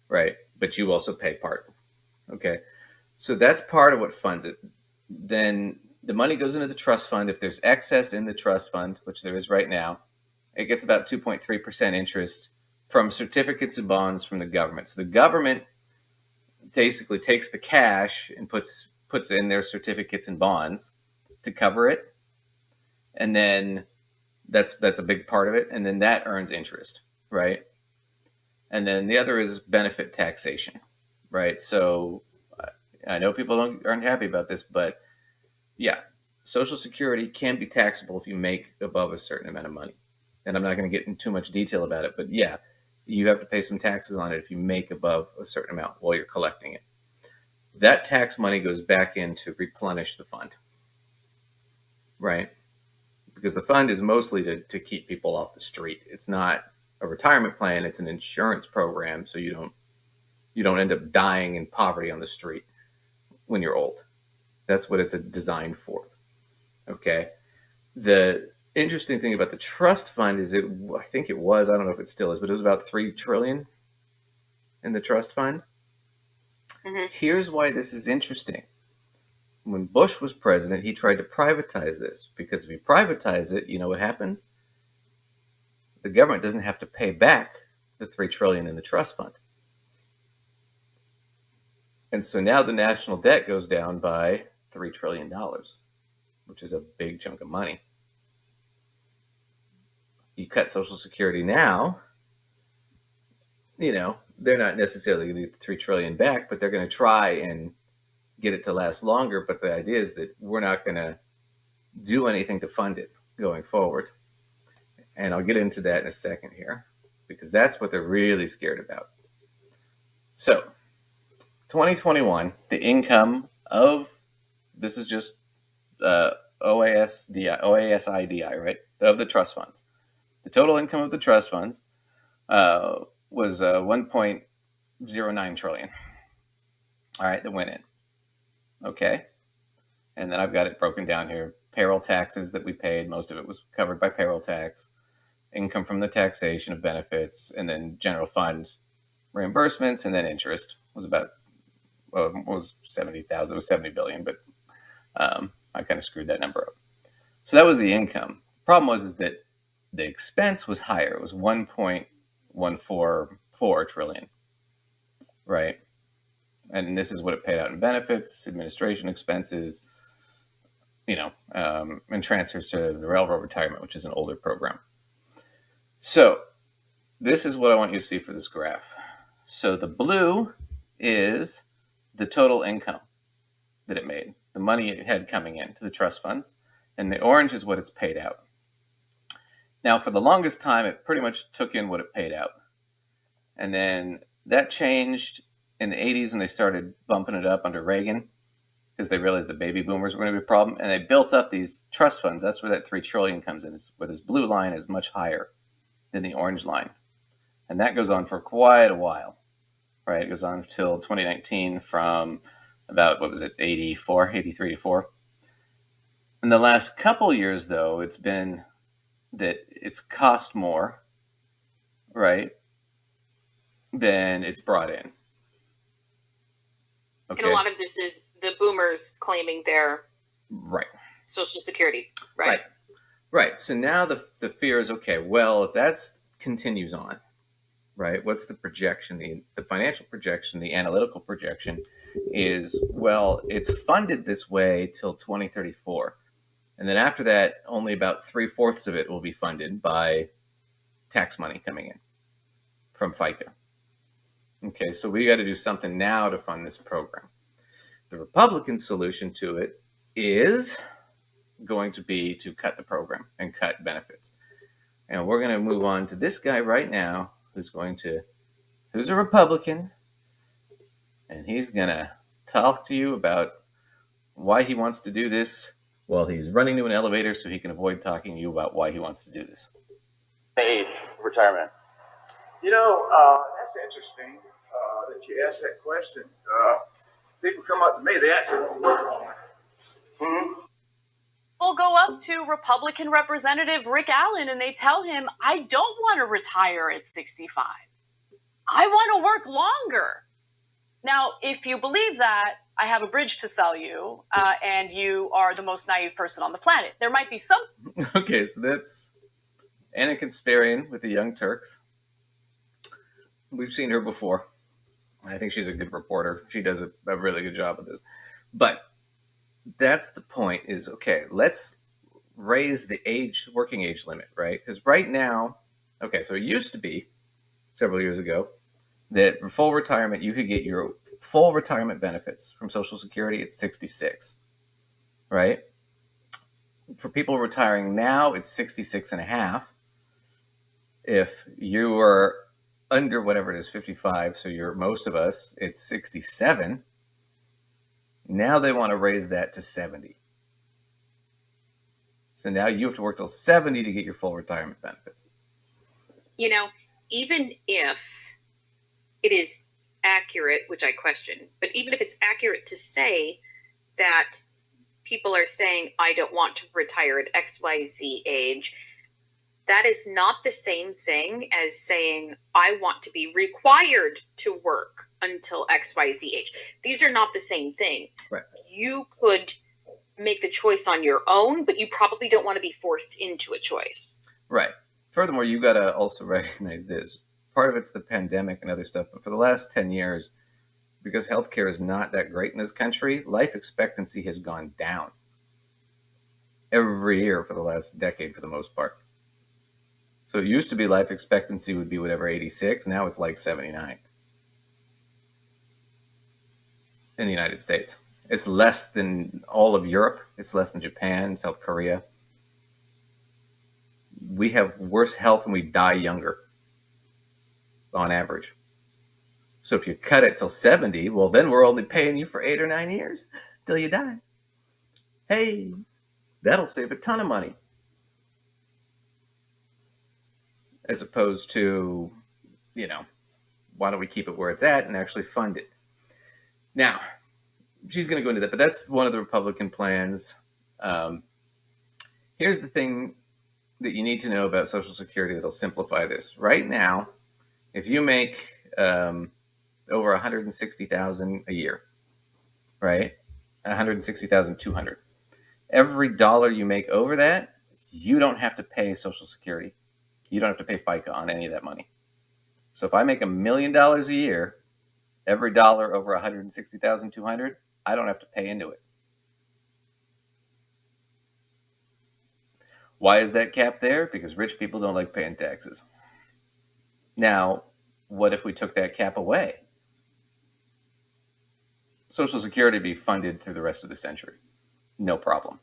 Speaker 2: Right. But you also pay part. Okay. So that's part of what funds it. Then the money goes into the trust fund. If there's excess in the trust fund, which there is right now, it gets about 2.3% interest from certificates and bonds from the government. So the government basically takes the cash and puts in their certificates and bonds to cover it. And then that's a big part of it. And then that earns interest, right? And then the other is benefit taxation, right? So I know people aren't happy about this, but yeah, Social Security can be taxable if you make above a certain amount of money. And I'm not going to get into too much detail about it, but yeah, you have to pay some taxes on it if you make above a certain amount while you're collecting it. That tax money goes back in to replenish the fund, right? Because the fund is mostly to keep people off the street. It's not a retirement plan, it's an insurance program, so you don't end up dying in poverty on the street when you're old. That's what it's designed for. Okay. The interesting thing about the trust fund is I think it was, I don't know if it still is, but it was about 3 trillion in the trust fund.
Speaker 1: Mm-hmm.
Speaker 2: Here's why this is interesting. When Bush was president, he tried to privatize this, because if you privatize it, you know what happens? The government doesn't have to pay back the 3 trillion in the trust fund. And so now the national debt goes down by $3 trillion, which is a big chunk of money. You cut Social Security now, they're not necessarily going to get the $3 trillion back, but they're going to try and get it to last longer. But the idea is that we're not going to do anything to fund it going forward. And I'll get into that in a second here, because that's what they're really scared about. So 2021, the income of, this is just OASIDI, right, of the trust funds. The total income of the trust funds was 1.09 trillion. All right, that went in. Okay. And then I've got it broken down here. Payroll taxes that we paid, most of it was covered by payroll tax, income from the taxation of benefits, and then general fund reimbursements, and then interest was about, was 70,000, it was 70 billion, but I kind of screwed that number up. So that was the income. Problem is that the expense was higher. It was 1.144 trillion, right? And this is what it paid out in benefits, administration expenses, and transfers to the railroad retirement, which is an older program. So this is what I want you to see for this graph. So the blue is the total income that it made, the money it had coming in to the trust funds, and the orange is what it's paid out. Now, for the longest time, it pretty much took in what it paid out. And then that changed in the 80s, and they started bumping it up under Reagan because they realized the baby boomers were going to be a problem, and they built up these trust funds. That's where that 3 trillion comes in, where this blue line is much higher than the orange line. And that goes on for quite a while, right? It goes on until 2019 from about, 83 to 4. In the last couple years, though, it's been that it's cost more, right, than it's brought in. Okay.
Speaker 1: And a lot of this is the boomers claiming their
Speaker 2: right
Speaker 1: Social Security, right?
Speaker 2: Right. So now the fear is, okay, well, if that continues on, right, what's the projection, the financial projection, the analytical projection is, well, it's funded this way till 2034. And then after that, only about 3/4 of it will be funded by tax money coming in from FICA. Okay, so we got to do something now to fund this program. The Republican solution to it is going to be to cut the program and cut benefits. And we're going to move on to this guy right now who's a Republican, and he's going to talk to you about why he wants to do this while he's running to an elevator so he can avoid talking to you about why he wants to do this.
Speaker 5: Age of retirement.
Speaker 6: That's interesting that you asked that question. People come up to me, they actually want to work on it.
Speaker 5: Mm-hmm.
Speaker 7: Will go up to Republican Representative Rick Allen and they tell him, I don't want to retire at 65. I want to work longer. Now, if you believe that, I have a bridge to sell you, and you are the most naive person on the planet. There might be some...
Speaker 2: Okay, so that's Anna Kasparian with the Young Turks. We've seen her before. I think she's a good reporter. She does a really good job with this. But that's the point is, okay, let's raise the working age limit, right? Because right now, okay, so it used to be several years ago that for full retirement, you could get your full retirement benefits from Social Security at 66, right? For people retiring now, it's 66 and a half. If you are under whatever it is, 55, so you're most of us, it's 67. Now they want to raise that to 70. So now you have to work till 70 to get your full retirement benefits.
Speaker 1: You know, even if it is accurate, which I question, but even if it's accurate to say that people are saying, I don't want to retire at XYZ age, that is not the same thing as saying, I want to be required to work until XYZ age. These are not the same thing.
Speaker 2: Right.
Speaker 1: You could make the choice on your own, but you probably don't want to be forced into a choice.
Speaker 2: Right. Furthermore, you got to also recognize this. Part of it's the pandemic and other stuff, but for the last 10 years, because healthcare is not that great in this country, life expectancy has gone down every year for the last decade for the most part. So it used to be life expectancy would be whatever, 86. Now it's like 79 in the United States. It's less than all of Europe. It's less than Japan, South Korea. We have worse health and we die younger on average. So if you cut it till 70, well, then we're only paying you for 8 or 9 years till you die. Hey, that'll save a ton of money. As opposed to, why don't we keep it where it's at and actually fund it? Now, she's going to go into that, but that's one of the Republican plans. Here's the thing that you need to know about Social Security that'll simplify this. Right now, if you make over $160,000 a year, right? $160,200. Every dollar you make over that, you don't have to pay Social Security. You don't have to pay FICA on any of that money. So if I make $1 million a year, every dollar over $160,200, I don't have to pay into it. Why is that cap there? Because rich people don't like paying taxes. Now, what if we took that cap away? Social Security would be funded through the rest of the century. No problem.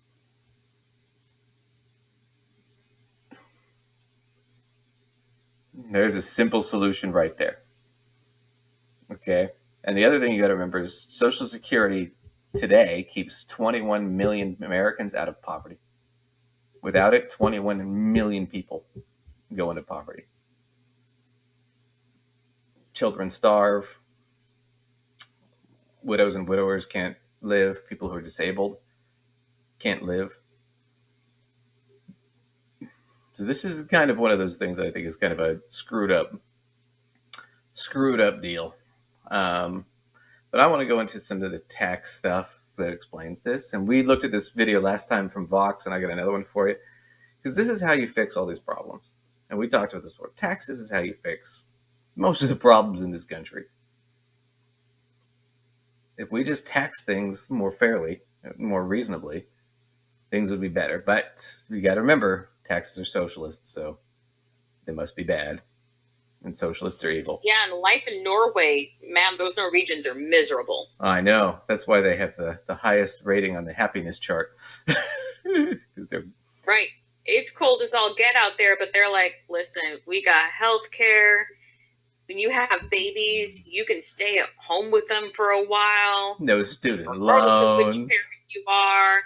Speaker 2: There's a simple solution right there. Okay? And the other thing you got to remember is Social Security today keeps 21 million Americans out of poverty. Without it, 21 million people go into poverty. Children starve. Widows and widowers can't live. People who are disabled can't live. So this is kind of one of those things that I think is kind of a screwed up deal. But I want to go into some of the tax stuff that explains this. And we looked at this video last time from Vox, and I got another one for you. Because this is how you fix all these problems. And we talked about this before. Taxes is how you fix most of the problems in this country. If we just tax things more fairly, more reasonably, things would be better. But you got to remember, taxes are socialists, so they must be bad. And socialists are evil.
Speaker 1: Yeah, and life in Norway, man, those Norwegians are miserable.
Speaker 2: I know. That's why they have the highest rating on the happiness chart. Because they're
Speaker 1: right. It's cold as all get out there, but they're like, listen, we got health care. When you have babies, you can stay at home with them for a while.
Speaker 2: No student
Speaker 1: regardless of which
Speaker 2: loans.
Speaker 1: parent you are.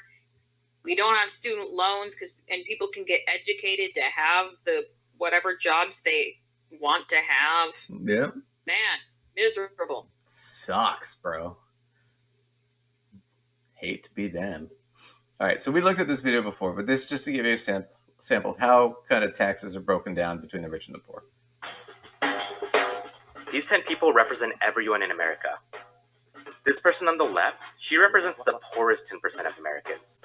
Speaker 1: We don't have student loans and people can get educated to have the whatever jobs they want to have.
Speaker 2: Yep.
Speaker 1: Man, miserable.
Speaker 2: Sucks, bro. Hate to be them. All right, so we looked at this video before, but this just to give you a sample of how kind of taxes are broken down between the rich and the poor.
Speaker 8: These 10 people represent everyone in America. This person on the left, she represents the poorest 10% of Americans.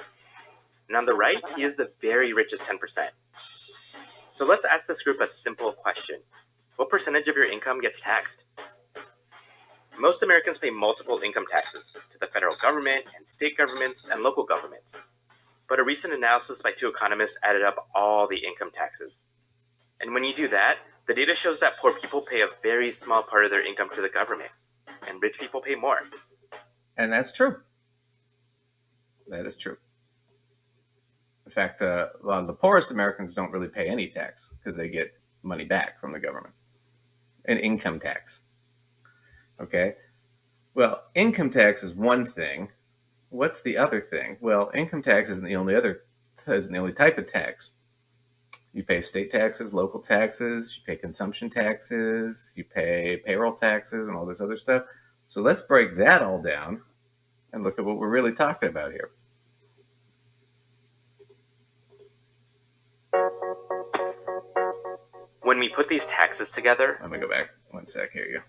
Speaker 8: And on the right, he is the very richest 10%. So let's ask this group a simple question. What percentage of your income gets taxed? Most Americans pay multiple income taxes to the federal government and state governments and local governments. But a recent analysis by 2 economists added up all the income taxes. And when you do that, the data shows that poor people pay a very small part of their income to the government, and rich people pay more.
Speaker 2: And that's true. That is true. In fact, a lot of the poorest Americans don't really pay any tax because they get money back from the government, an income tax. Okay? Well, income tax is one thing. What's the other thing? Well, income tax isn't the only type of tax. You pay state taxes, local taxes, you pay consumption taxes, you pay payroll taxes, and all this other stuff. So let's break that all down and look at what we're really talking about here.
Speaker 8: When we put these taxes together,
Speaker 2: Let me go back one sec here.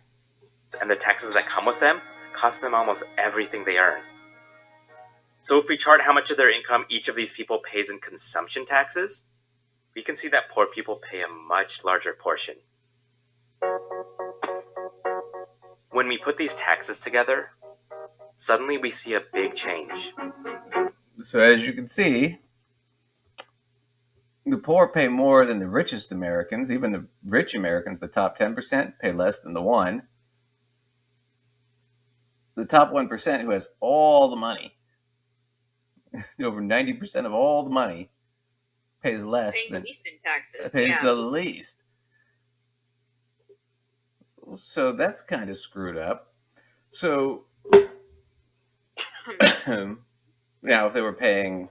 Speaker 8: and the taxes that come with them cost them almost everything they earn. So if we chart how much of their income each of these people pays in consumption taxes, we can see that poor people pay a much larger portion. When we put these taxes together, suddenly we see a big change.
Speaker 2: So as you can see, the poor pay more than the richest Americans. Even the rich Americans, the top 10%, pay less than the 1%. The top 1% who has all the money, over 90% of all the money, pays less
Speaker 1: Paying the
Speaker 2: than
Speaker 1: least in taxes.
Speaker 2: pays
Speaker 1: Yeah.
Speaker 2: the least. So that's kind of screwed up. So now, if they were paying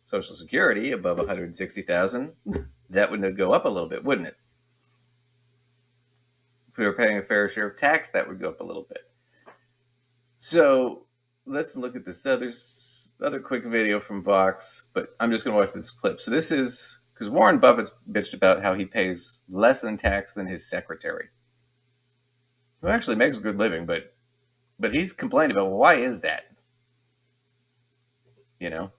Speaker 2: Social Security above $160,000, that would go up a little bit, wouldn't it? If we were paying a fair share of tax, that would go up a little bit. So let's look at this other quick video from Vox, but I'm just going to watch this clip. So this is because Warren Buffett's bitched about how he pays less in tax than his secretary, who actually makes a good living, but he's complained about, well, why is that? You know?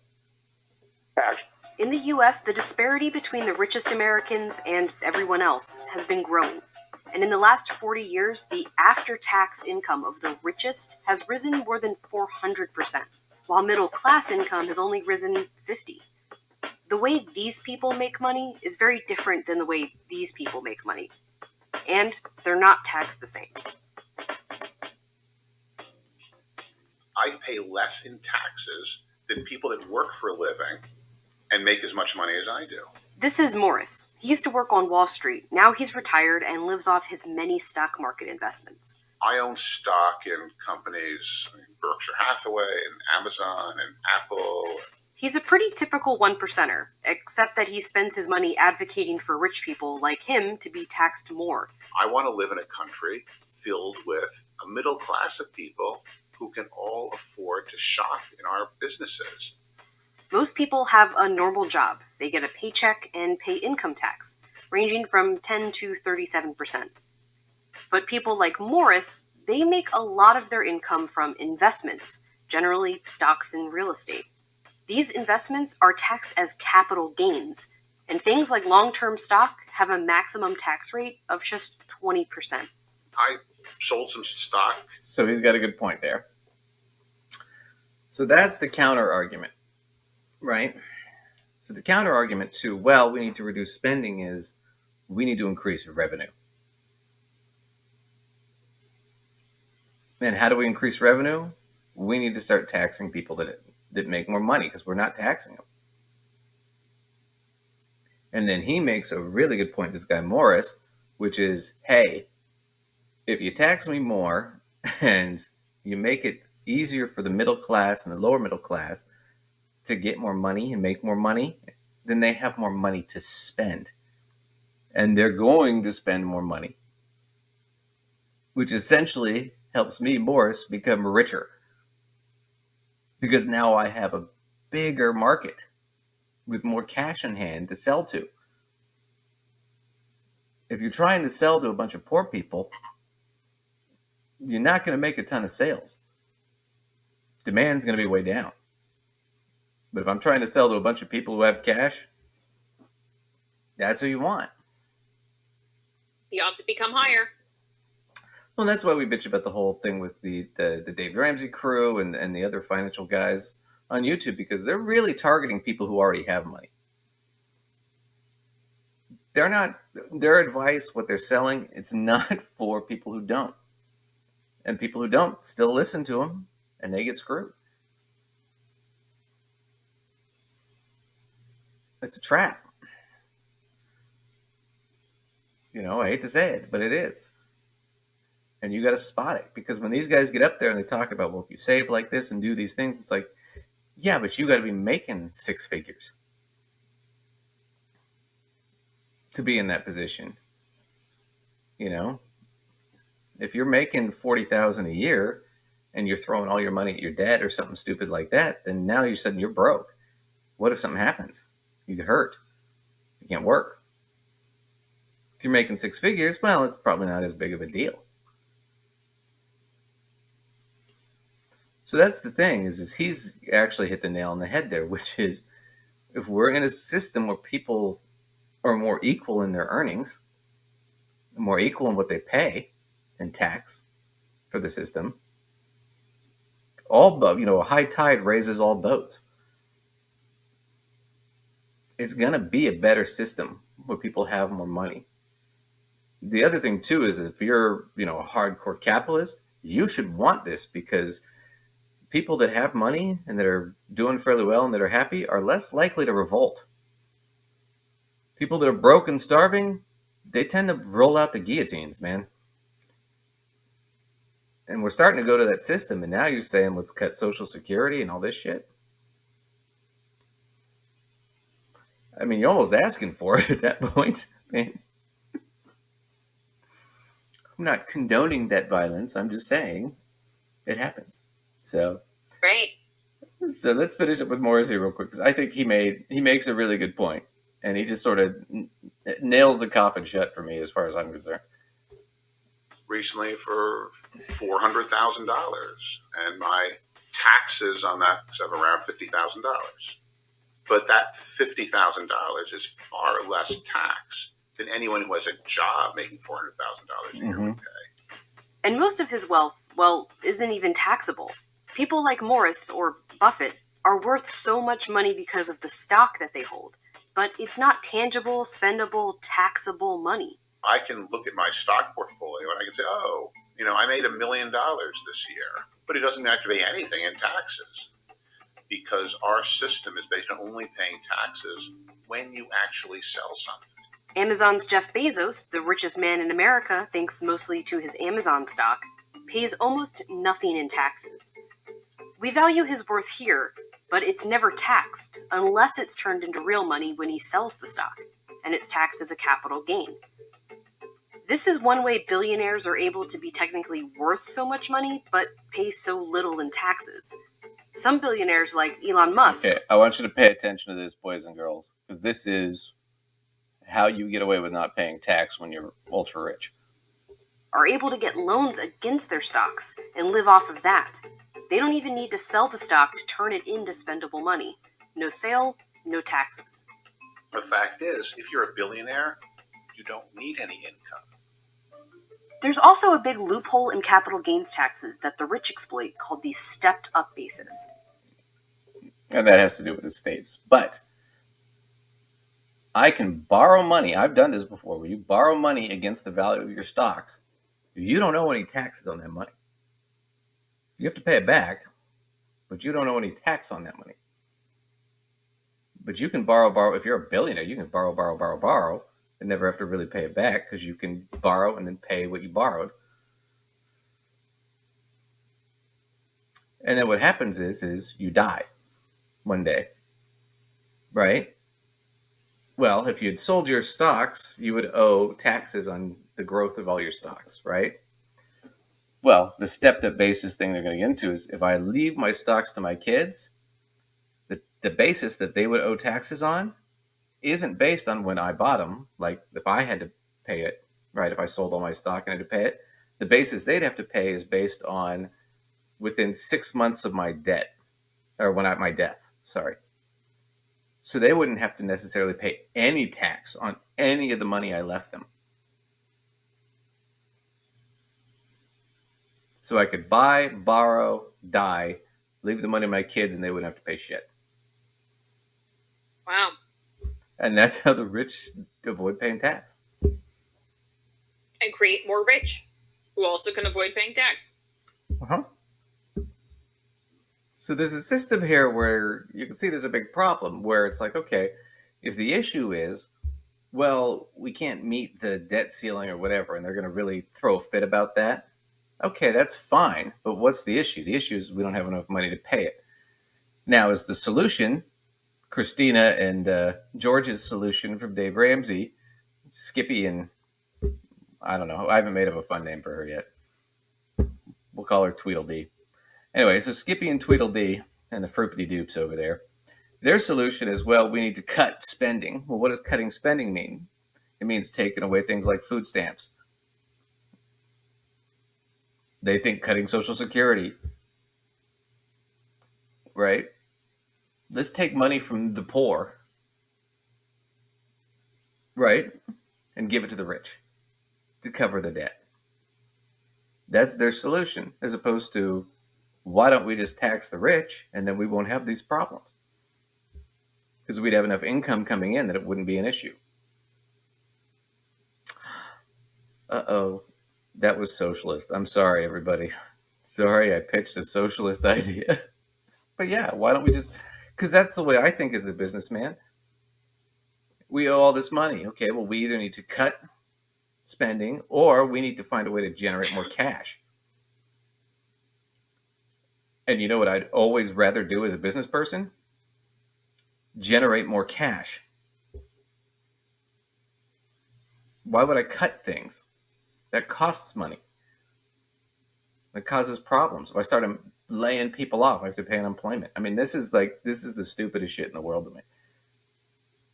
Speaker 9: In the US, the disparity between the richest Americans and everyone else has been growing. And in the last 40 years, the after-tax income of the richest has risen more than 400%, while middle-class income has only risen 50%. The way these people make money is very different than the way these people make money. And they're not taxed the same.
Speaker 10: I pay less in taxes than people that work for a living and make as much money as I do.
Speaker 9: This is Morris. He used to work on Wall Street. Now he's retired and lives off his many stock market investments.
Speaker 10: I own stock in companies, Berkshire Hathaway and Amazon and Apple.
Speaker 9: He's a pretty typical one-percenter, except that he spends his money advocating for rich people like him to be taxed more.
Speaker 10: I want to live in a country filled with a middle class of people who can all afford to shop in our businesses.
Speaker 9: Most people have a normal job. They get a paycheck and pay income tax, ranging from 10 to 37%. But people like Morris, they make a lot of their income from investments, generally stocks and real estate. These investments are taxed as capital gains, and things like long-term stock have a maximum tax rate of just 20%.
Speaker 10: I sold some stock.
Speaker 2: So he's got a good point there. So that's the counter argument, right? So the counter argument to, well, we need to reduce spending is we need to increase revenue. And how do we increase revenue? We need to start taxing people that make more money because we're not taxing them. And then he makes a really good point, this guy Morris, which is, hey, if you tax me more and you make it easier for the middle class and the lower middle class to get more money and make more money, then they have more money to spend. And they're going to spend more money, which essentially helps me, Morris, become richer. Because now I have a bigger market with more cash in hand to sell to. If you're trying to sell to a bunch of poor people, you're not going to make a ton of sales. Demand's going to be way down. But if I'm trying to sell to a bunch of people who have cash, that's who you want.
Speaker 1: The odds become higher.
Speaker 2: Well, that's why we bitch about the whole thing with the Dave Ramsey crew and the other financial guys on YouTube, because they're really targeting people who already have money. they're not, their advice, what they're selling, it's not for people who don't. And people who don't still listen to them, and they get screwed. It's a trap. You know, I hate to say it, but it is. And you got to spot it, because when these guys get up there and they talk about, well, if you save like this and do these things, it's like, yeah, but you got to be making six figures to be in that position. You know, if you're making $40,000 a year and you're throwing all your money at your debt or something stupid like that, then now you're suddenly you're broke. What if something happens? You get hurt. You can't work. If you're making six figures, well, it's probably not as big of a deal. So that's the thing, is he's actually hit the nail on the head there, which is, if we're in a system where people are more equal in their earnings, more equal in what they pay in tax for the system, a high tide raises all boats. It's going to be a better system where people have more money. The other thing too is, if you're, a hardcore capitalist, you should want this, because people that have money and that are doing fairly well and that are happy are less likely to revolt. People that are broke and starving, they tend to roll out the guillotines, man. And we're starting to go to that system, and now you're saying let's cut Social Security and all this shit. I mean, you're almost asking for it at that point, man. I'm not condoning that violence. I'm just saying it happens. So
Speaker 1: Great.
Speaker 2: So let's finish up with Morrissey real quick, because I think he makes a really good point, and he just sort of nails the coffin shut for me as far as I'm concerned.
Speaker 10: Recently for $400,000, and my taxes on that is around $50,000. But that $50,000 is far less tax than anyone who has a job making $400,000 a year would pay.
Speaker 9: And most of his wealth, well, isn't even taxable. People like Morris or Buffett are worth so much money because of the stock that they hold, but it's not tangible, spendable, taxable money.
Speaker 10: I can look at my stock portfolio and I can say, I made $1 million this year, but it doesn't have to pay anything in taxes, because our system is based on only paying taxes when you actually sell something.
Speaker 9: Amazon's Jeff Bezos, the richest man in America thanks mostly to his Amazon stock, pays almost nothing in taxes. We value his worth here, but it's never taxed unless it's turned into real money when he sells the stock, and it's taxed as a capital gain. This is one way billionaires are able to be technically worth so much money, but pay so little in taxes. Some billionaires, like Elon Musk...
Speaker 2: Okay, I want you to pay attention to this, boys and girls, because this is how you get away with not paying tax when you're ultra rich.
Speaker 9: ...are able to get loans against their stocks and live off of that. They don't even need to sell the stock to turn it into spendable money. No sale, no taxes.
Speaker 10: The fact is, if you're a billionaire, you don't need any income.
Speaker 9: There's also a big loophole in capital gains taxes that the rich exploit called the stepped-up basis.
Speaker 2: And that has to do with the states. But I can borrow money. I've done this before, where you borrow money against the value of your stocks. You don't owe any taxes on that money. You have to pay it back, but you don't owe any tax on that money. But you can borrow. If you're a billionaire, you can borrow, and never have to really pay it back, because you can borrow and then pay what you borrowed. And then what happens is you die one day, right? Well, if you'd sold your stocks, you would owe taxes on the growth of all your stocks, right? Well, the stepped-up basis thing they're going to get into is, if I leave my stocks to my kids, the basis that they would owe taxes on isn't based on when I bought them. Like, if I had to pay it, right? If I sold all my stock and I had to pay it, the basis they'd have to pay is based on within 6 months of my debt, or my death, sorry. So they wouldn't have to necessarily pay any tax on any of the money I left them. So I could buy, borrow, die, leave the money to my kids, and they wouldn't have to pay shit.
Speaker 1: Wow.
Speaker 2: And that's how the rich avoid paying tax.
Speaker 1: And create more rich who also can avoid paying tax.
Speaker 2: Uh-huh. So there's a system here where you can see there's a big problem where it's like, okay, if the issue is, well, we can't meet the debt ceiling or whatever, and they're going to really throw a fit about that, okay, that's fine. But what's the issue? The issue is we don't have enough money to pay it. Now, is the solution Christina and George's solution from Dave Ramsey, Skippy and I don't know. I haven't made up a fun name for her yet. We'll call her Tweedledee. Anyway, so Skippy and Tweedledee and the Fruipity Dupes over there, their solution is, well, we need to cut spending. Well, what does cutting spending mean? It means taking away things like food stamps. They think cutting Social Security, right? Let's take money from the poor, right, and give it to the rich to cover the debt. That's their solution, as opposed to, why don't we just tax the rich and then we won't have these problems? Because we'd have enough income coming in that it wouldn't be an issue. Uh-oh, that was socialist. I'm sorry, everybody. Sorry, I pitched a socialist idea. But yeah, why don't we just... Because that's the way I think as a businessman. We owe all this money. Okay, well, we either need to cut spending or we need to find a way to generate more cash. And you know what I'd always rather do as a business person? Generate more cash. Why would I cut things? That costs money. That causes problems. If I start laying people off, I have to pay unemployment. I mean, this is the stupidest shit in the world to me.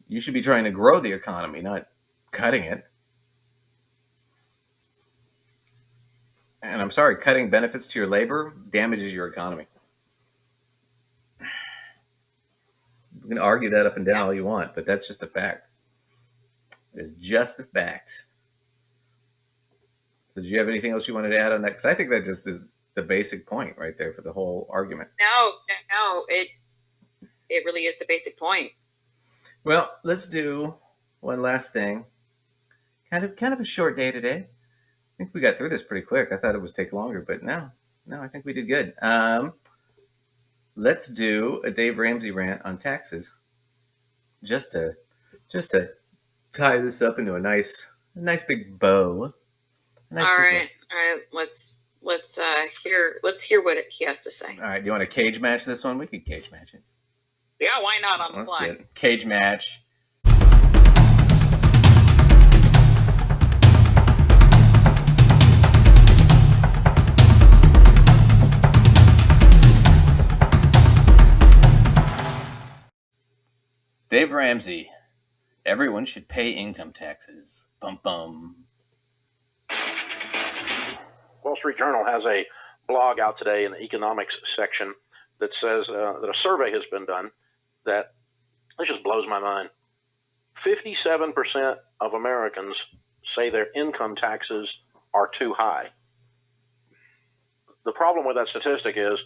Speaker 2: You should be trying to grow the economy, not cutting it. And I'm sorry, cutting benefits to your labor damages your economy. You can argue that up and down all you want, but that's just the fact. It's just the fact. So did you have anything else you wanted to add on that? Because I think that just is the basic point right there for the whole argument.
Speaker 1: No, it really is the basic point.
Speaker 2: Well, let's do one last thing. Kind of a short day today. I think we got through this pretty quick. I thought it would take longer, but no, I think we did good. Let's do a Dave Ramsey rant on taxes, just to tie this up into a nice big bow.
Speaker 1: All right. Let's hear what he has to say.
Speaker 2: All right. Do you want to cage match this one? We could cage match it.
Speaker 1: Yeah, why not on the
Speaker 2: Let's
Speaker 1: fly?
Speaker 2: do it. Cage match. Dave Ramsey. Everyone should pay income taxes. Bum bum.
Speaker 11: Wall Street Journal has a blog out today in the economics section that says that a survey has been done that this just blows my mind. 57% of Americans say their income taxes are too high. The problem with that statistic is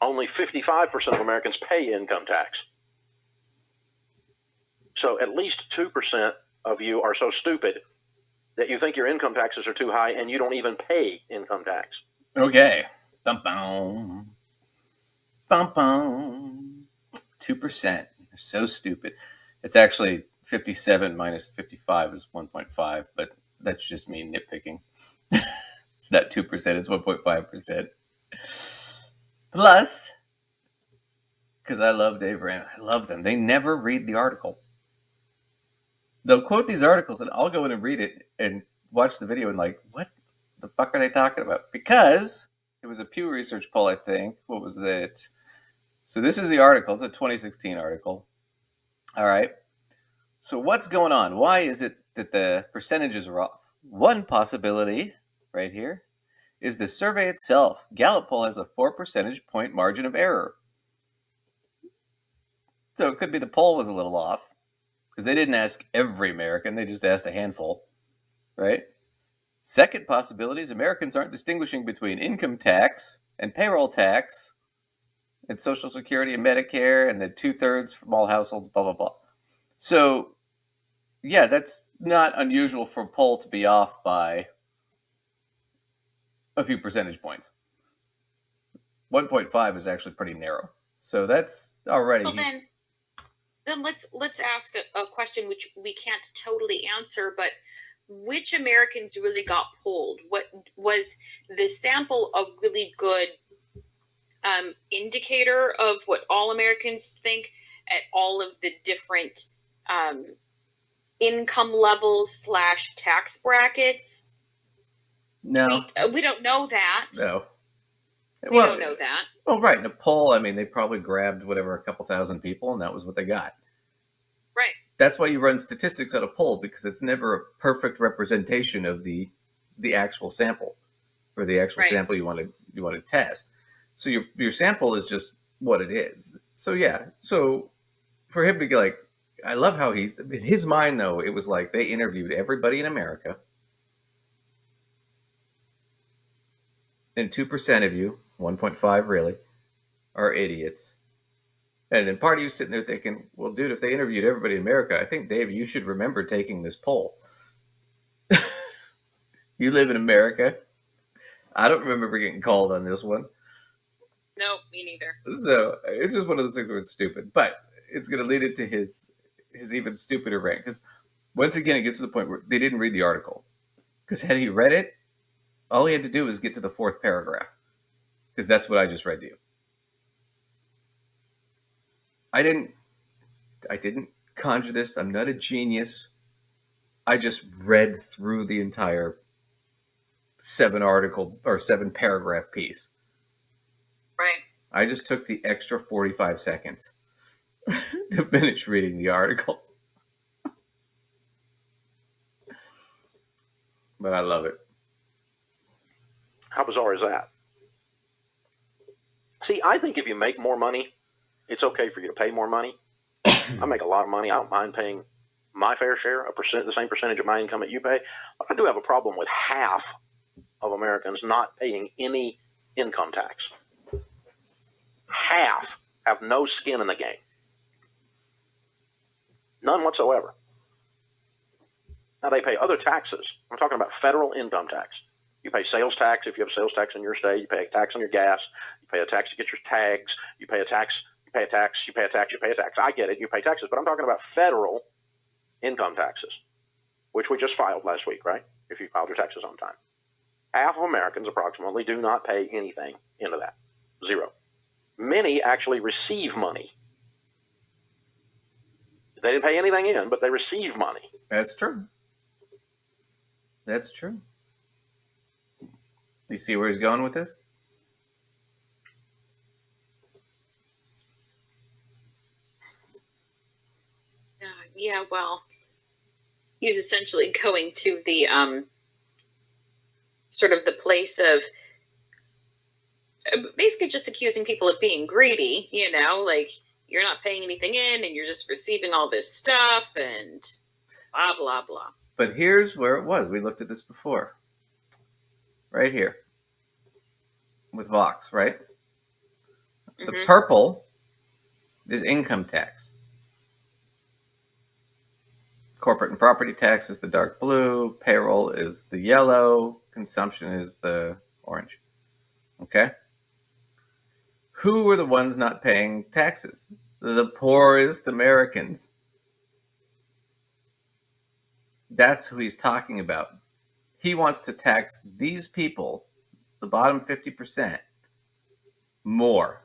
Speaker 11: only 55% of Americans pay income tax. So at least 2% of you are so stupid that you think your income taxes are too high and you don't even pay income tax.
Speaker 2: Okay. Bum bum. Bum bum. 2%. So stupid. It's actually 57 minus 55 is 1.5, but that's just me nitpicking. It's not 2%, it's 1.5%. Plus, because I love Dave Ramsey, I love them. They never read the article. They'll quote these articles and I'll go in and read it and watch the video and like, what the fuck are they talking about? Because it was a Pew Research poll, I think. What was that? So this is the article. It's a 2016 article. All right. So what's going on? Why is it that the percentages are off? One possibility right here is the survey itself. Gallup poll has a 4 percentage point margin of error. So it could be the poll was a little off. Because they didn't ask every American, they just asked a handful, right? Second possibility is Americans aren't distinguishing between income tax and payroll tax and Social Security and Medicare and the 2/3 from all households, blah, blah, blah. So, yeah, that's not unusual for a poll to be off by a few percentage points. 1.5 is actually pretty narrow. So that's already.
Speaker 1: Well, then let's ask a question which we can't totally answer, but which Americans really got polled? What was the sample a really good indicator of what all Americans think at all of the different income levels / tax brackets?
Speaker 2: No.
Speaker 1: We don't know that.
Speaker 2: No.
Speaker 1: We don't know that.
Speaker 2: Well, right. In a poll, I mean, they probably grabbed whatever, a couple thousand people, and that was what they got.
Speaker 1: Right.
Speaker 2: That's why you run statistics on a poll, because it's never a perfect representation of the actual sample, or the actual sample you want to test. So your sample is just what it is. So yeah. So for him to be like, I love how in his mind though, it was like they interviewed everybody in America, and 2% of you, 1.5 really, are idiots. And then part of you sitting there thinking, well, dude, if they interviewed everybody in America, I think, Dave, you should remember taking this poll. You live in America. I don't remember getting called on this one.
Speaker 1: No, me neither.
Speaker 2: So it's just one of those things where it's stupid. But it's going to lead into his even stupider rant. Because once again, it gets to the point where they didn't read the article. Because had he read it, all he had to do was get to the 4th paragraph. Because that's what I just read to you. I didn't conjure this. I'm not a genius. I just read through the entire 7 paragraph piece.
Speaker 1: Right.
Speaker 2: I just took the extra 45 seconds to finish reading the article. But I love it.
Speaker 11: How bizarre is that? See, I think if you make more money, it's okay for you to pay more money. I make a lot of money. I don't mind paying my fair share, the same percentage of my income that you pay. But I do have a problem with half of Americans not paying any income tax. Half have no skin in the game. None whatsoever. Now, they pay other taxes. I'm talking about federal income tax. You pay sales tax if you have sales tax in your state. You pay a tax on your gas. You pay a tax to get your tags. You pay a tax. You pay a tax. You pay a tax. You pay a tax. I get it. You pay taxes. But I'm talking about federal income taxes, which we just filed last week, right? If you filed your taxes on time. Half of Americans approximately do not pay anything into that. 0. Many actually receive money. They didn't pay anything in, but they receive money.
Speaker 2: That's true. That's true. You see where he's going with this?
Speaker 1: Yeah, well, he's essentially going to the sort of the place of basically just accusing people of being greedy, like you're not paying anything in and you're just receiving all this stuff and blah, blah, blah.
Speaker 2: But here's where it was. We looked at this before. Right here. With Vox, right? The purple is income tax. Corporate and property tax is the dark blue. Payroll is the yellow. Consumption is the orange. Okay? Who were the ones not paying taxes? The poorest Americans. That's who he's talking about. He wants to tax these people, the bottom 50%, more.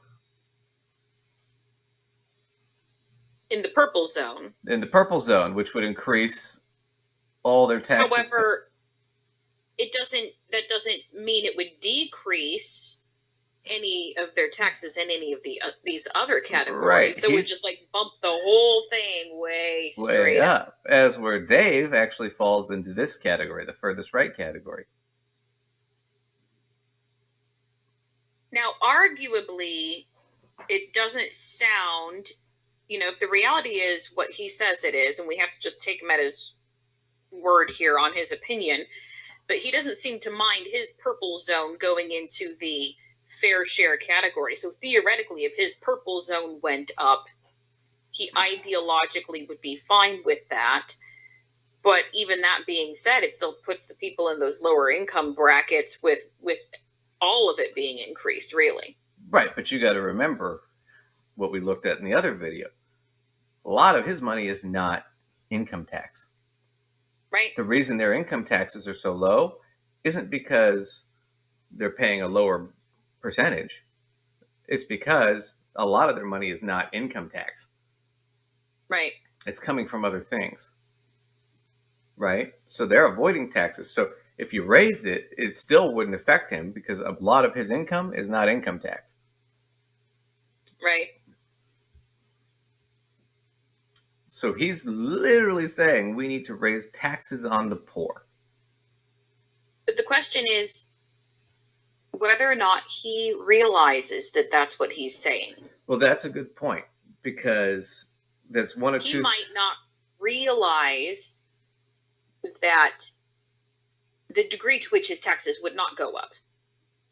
Speaker 1: In the purple zone.
Speaker 2: In the purple zone, which would increase all their taxes.
Speaker 1: However, that doesn't mean it would decrease any of their taxes in any of these other categories.
Speaker 2: Right.
Speaker 1: So we just bump the whole thing way straight
Speaker 2: up. As where Dave actually falls into this category, the furthest right category.
Speaker 1: Now, arguably, it doesn't sound, if the reality is what he says it is, and we have to just take him at his word here on his opinion, but he doesn't seem to mind his purple zone going into the fair share category. So theoretically, if his purple zone went up, he ideologically would be fine with that. But even that being said, it still puts the people in those lower income brackets with all of it being increased, really.
Speaker 2: Right, but you got to remember what we looked at in the other video. A lot of his money is not income tax.
Speaker 1: Right.
Speaker 2: The reason their income taxes are so low isn't because they're paying a lower percentage. It's because a lot of their money is not income tax.
Speaker 1: Right.
Speaker 2: It's coming from other things. Right? So they're avoiding taxes. So if you raised it, it still wouldn't affect him because a lot of his income is not income tax.
Speaker 1: Right.
Speaker 2: So he's literally saying we need to raise taxes on the poor.
Speaker 1: But the question is whether or not he realizes that that's what he's saying.
Speaker 2: Well, that's a good point, because that's one of
Speaker 1: He
Speaker 2: two.
Speaker 1: might not realize that the degree to which his taxes would not go up.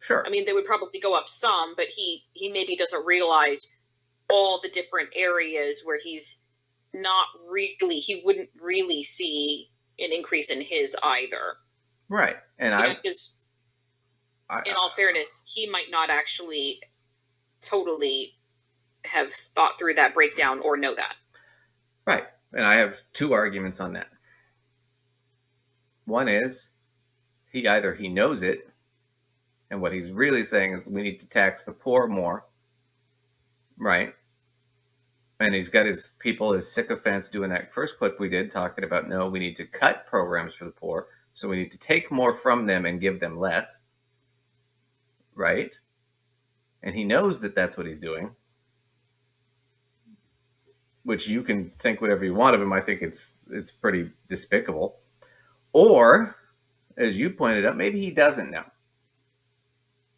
Speaker 2: Sure.
Speaker 1: I mean, they would probably go up some, but he maybe doesn't realize all the different areas where he's not really, he wouldn't really see an increase in his either.
Speaker 2: Right. And
Speaker 1: because in all fairness, he might not actually totally have thought through that breakdown or know that.
Speaker 2: Right. And I have two arguments on that. One is he knows it, and what he's really saying is we need to tax the poor more. Right. And he's got his people, his sycophants, doing that first clip we did, talking about, no, we need to cut programs for the poor. So we need to take more from them and give them less. Right? And he knows that that's what he's doing. Which you can think whatever you want of him. I think it's pretty despicable. Or, as you pointed out, maybe he doesn't know.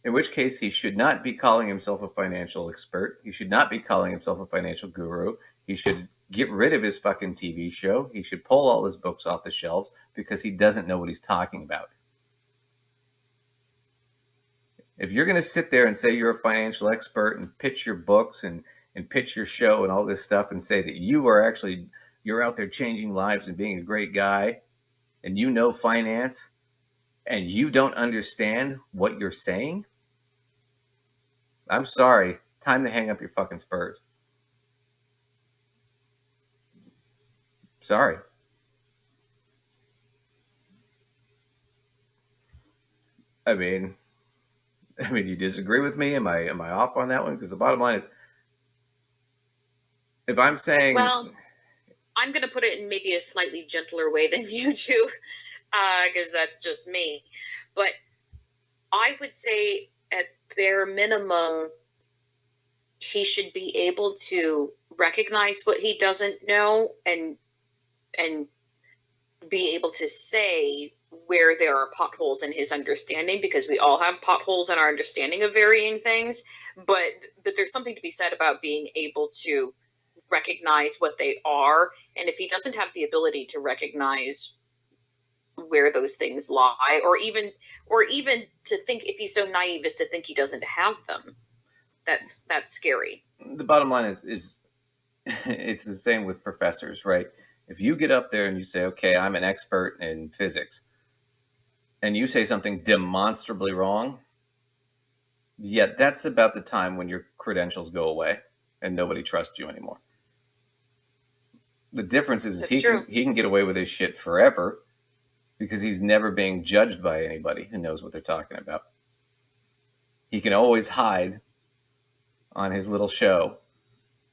Speaker 2: In which case, he should not be calling himself a financial expert. He should not be calling himself a financial guru. He should get rid of his fucking TV show. He should pull all his books off the shelves because he doesn't know what he's talking about. If you're going to sit there and say you're a financial expert and pitch your books and pitch your show and all this stuff and say that you're out there changing lives and being a great guy and you know finance and you don't understand what you're saying, I'm sorry. Time to hang up your fucking Spurs. Sorry. I mean, you disagree with me? Am I off on that one? Because the bottom line is, if I'm saying,
Speaker 1: well, I'm going to put it in maybe a slightly gentler way than you do, because that's just me. But I would say, at bare minimum, he should be able to recognize what he doesn't know and be able to say where there are potholes in his understanding, because we all have potholes in our understanding of varying things. But there's something to be said about being able to recognize what they are. And if he doesn't have the ability to recognize where those things lie, or even to think, if he's so naive as to think he doesn't have them, that's scary.
Speaker 2: The bottom line is it's the same with professors, right? If you get up there and you say, okay, I'm an expert in physics, and you say something demonstrably wrong, yet that's about the time when your credentials go away and nobody trusts you anymore. The difference is he can get away with his shit forever because he's never being judged by anybody who knows what they're talking about. He can always hide on his little show.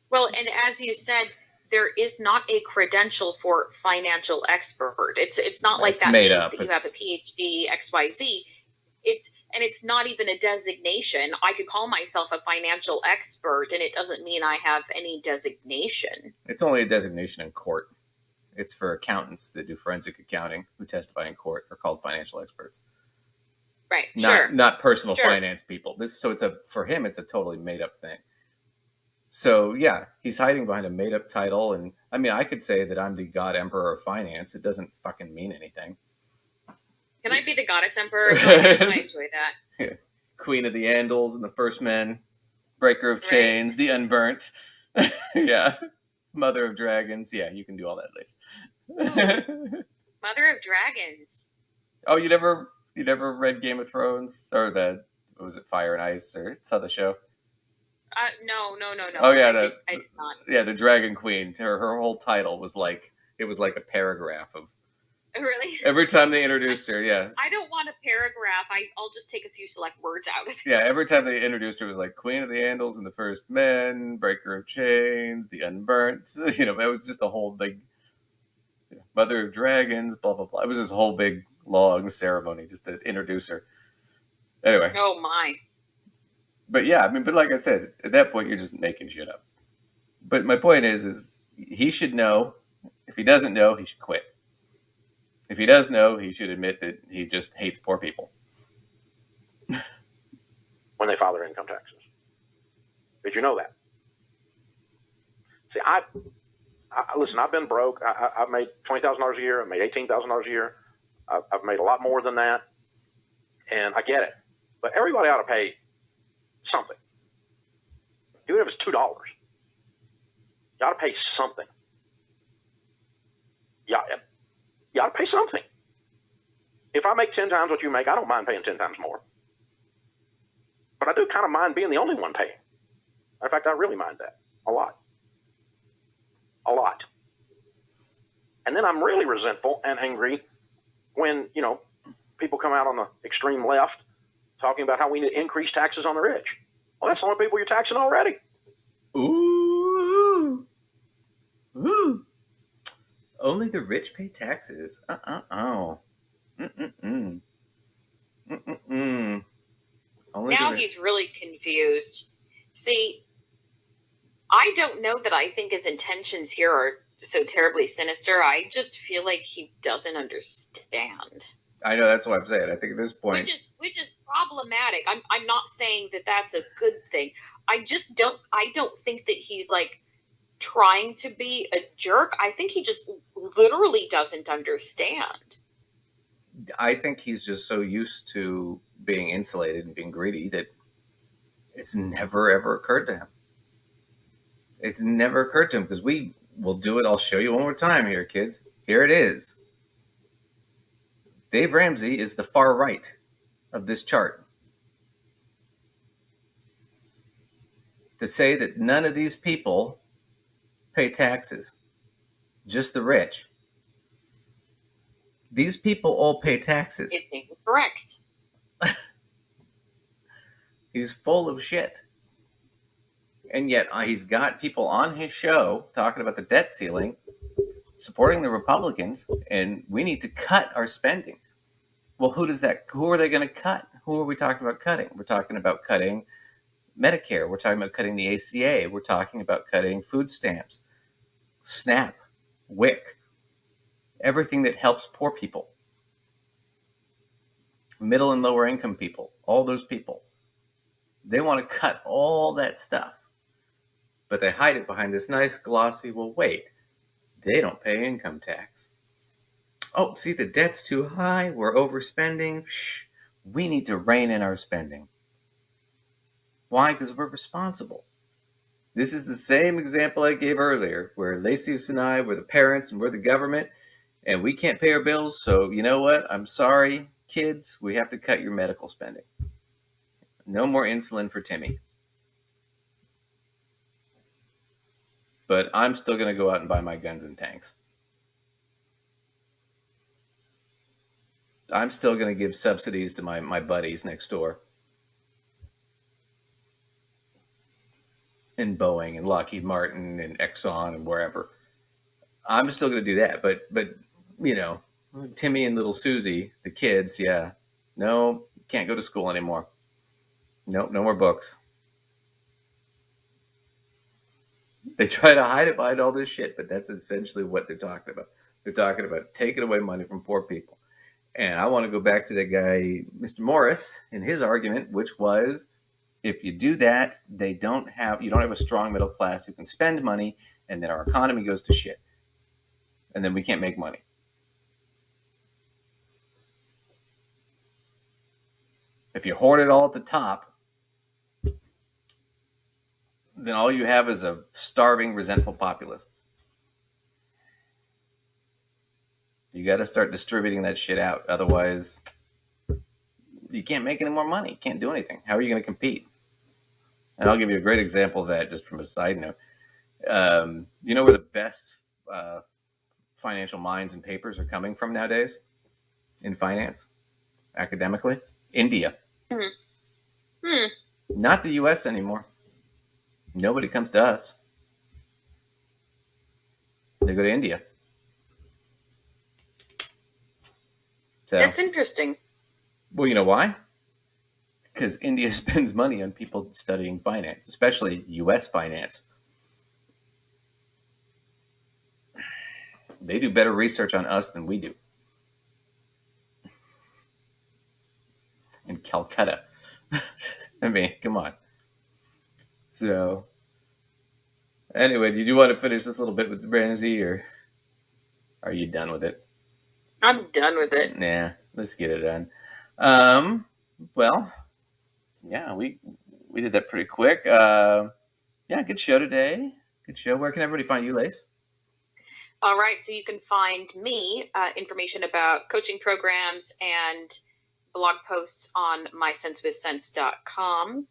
Speaker 1: Well, and as you said, there is not a credential for financial expert. It's not like that means that you have a PhD, XYZ. It's not even a designation. I could call myself a financial expert, and it doesn't mean I have any designation.
Speaker 2: It's only a designation in court. It's for accountants that do forensic accounting who testify in court are called financial experts.
Speaker 1: Right.
Speaker 2: Not personal finance people. For him, it's a totally made up thing. So yeah, he's hiding behind a made up title. And I mean, I could say that I'm the God Emperor of Finance. It doesn't fucking mean anything.
Speaker 1: Can I be the Goddess Emperor? I enjoy that.
Speaker 2: Yeah. Queen of the Andals and the First Men, Breaker of Chains, the Unburnt. Yeah. Mother of Dragons. Yeah, you can do all that, Lace.
Speaker 1: Mother of Dragons.
Speaker 2: Oh, you never read Game of Thrones or what was it, Fire and Ice, or saw the show?
Speaker 1: No.
Speaker 2: Oh yeah,
Speaker 1: I did not.
Speaker 2: Yeah, the Dragon Queen. Her whole title was like a paragraph of
Speaker 1: Really?
Speaker 2: every time they introduced her. Yeah.
Speaker 1: I don't want a paragraph. I'll just take a few select words out of it.
Speaker 2: Yeah, every time they introduced her, it was like Queen of the Andals and the First Men, Breaker of Chains, the Unburnt. You know, it was just a whole big Mother of Dragons, blah blah blah. It was this whole big long ceremony just to introduce her. Anyway.
Speaker 1: Oh my.
Speaker 2: But yeah, I mean, but like I said, at that point you're just making shit up. But my point is he should know. If he doesn't know, he should quit. If he does know, he should admit that he just hates poor people.
Speaker 11: When they file their income taxes. Did you know that? See, I listen, I've been broke. I've made $20,000 a year. I've made $18,000 a year. I've made a lot more than that. And I get it. But everybody ought to pay something. Even if it's $2. You ought to pay something. You ought to pay something. If I make 10 times what you make, I don't mind paying 10 times more. But I do kind of mind being the only one paying. In fact, I really mind that a lot. A lot. And then I'm really resentful and angry when, people come out on the extreme left talking about how we need to increase taxes on the rich. Well, that's the only people you're taxing already.
Speaker 2: Ooh. Ooh. Only the rich pay taxes. Oh. Mm-mm-mm. Mm-mm-mm.
Speaker 1: Now he's really confused. See, I don't know that I think his intentions here are so terribly sinister. I just feel like he doesn't understand.
Speaker 2: I know, that's what I'm saying. I think at this point,
Speaker 1: which is problematic. I'm not saying that that's a good thing. I don't think that he's like trying to be a jerk. I think he just literally doesn't understand.
Speaker 2: I think he's just so used to being insulated and being greedy that it's never ever occurred to him. It's never occurred to him, because we will do it. I'll show you one more time here, kids. Here it is. Dave Ramsey is the far right of this chart. To say that none of these people pay taxes, just the rich. These people all pay taxes.
Speaker 1: It's incorrect.
Speaker 2: He's full of shit. And yet he's got people on his show talking about the debt ceiling, supporting the Republicans, and we need to cut our spending. Well, who are they going to cut? Who are we talking about cutting? We're talking about cutting Medicare. We're talking about cutting the ACA. We're talking about cutting food stamps, SNAP, WIC, everything that helps poor people, middle and lower income people, all those people. They want to cut all that stuff, but they hide it behind this nice glossy, well, wait, they don't pay income tax. Oh, see, the debt's too high. We're overspending. Shh, we need to rein in our spending. Why? Because we're responsible. This is the same example I gave earlier, where Lacius and I were the parents and we're the government, and we can't pay our bills. So you know what? I'm sorry, kids. We have to cut your medical spending. No more insulin for Timmy. But I'm still going to go out and buy my guns and tanks. I'm still going to give subsidies to my buddies next door. And Boeing and Lockheed Martin and Exxon and wherever. I'm still going to do that. But Timmy and little Susie, the kids, yeah. No, can't go to school anymore. Nope, no more books. They try to hide it behind all this shit, but that's essentially what they're talking about. They're talking about taking away money from poor people. And I want to go back to that guy, Mr. Morris, in his argument, which was, if you do that, you don't have a strong middle class who can spend money, and then our economy goes to shit. And then we can't make money. If you hoard it all at the top, then all you have is a starving, resentful populace. You got to start distributing that shit out. Otherwise, you can't make any more money. You can't do anything. How are you going to compete? And I'll give you a great example of that just from a side note. You know where the best financial minds and papers are coming from nowadays in finance, academically? India. Not the U.S. anymore. Nobody comes to us. They go to India. So,
Speaker 1: That's interesting.
Speaker 2: well, you know why? Because India spends money on people studying finance, especially U.S. finance. They do better research on us than we do. In Calcutta. I mean, come on. So, anyway, did you want to finish this little bit with Ramsey, or are you done with it?
Speaker 1: I'm done with it.
Speaker 2: Nah, let's get it done. Well, yeah, we did that pretty quick. Yeah, good show today. Good show. Where can everybody find you, Lace?
Speaker 1: All right, so you can find me, information about coaching programs and blog posts on mysensewithsense.com.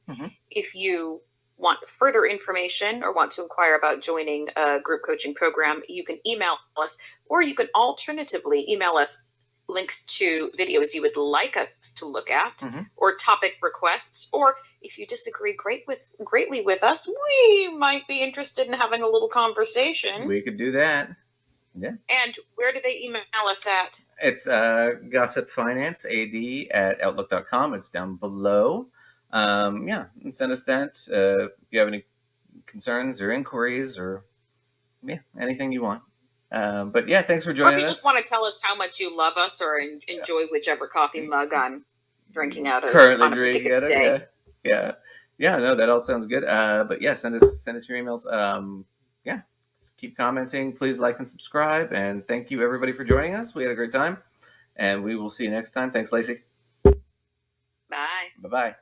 Speaker 1: If you want further information or want to inquire about joining a group coaching program, you can email us, or you can alternatively email us links to videos you would like us to look at, or topic requests, or if you disagree greatly with us, we might be interested in having a little conversation.
Speaker 2: We could do that. Yeah.
Speaker 1: And where do they email us at?
Speaker 2: It's gossipfinancead@outlook.com. It's down below. Yeah, and send us that. If you have any concerns or inquiries or anything you want. But yeah, thanks for
Speaker 1: Or if
Speaker 2: joining
Speaker 1: you
Speaker 2: us.
Speaker 1: just want to tell us how much you love us or enjoy whichever coffee mug I'm drinking out of.
Speaker 2: Currently
Speaker 1: on a
Speaker 2: drinking
Speaker 1: particular
Speaker 2: out of.
Speaker 1: day.
Speaker 2: Yeah. No, that all sounds good. But yeah, send us your emails. Yeah. Keep commenting. Please like and subscribe. And thank you, everybody, for joining us. We had a great time. And we will see you next time. Thanks, Lacey.
Speaker 1: Bye.
Speaker 2: Bye-bye.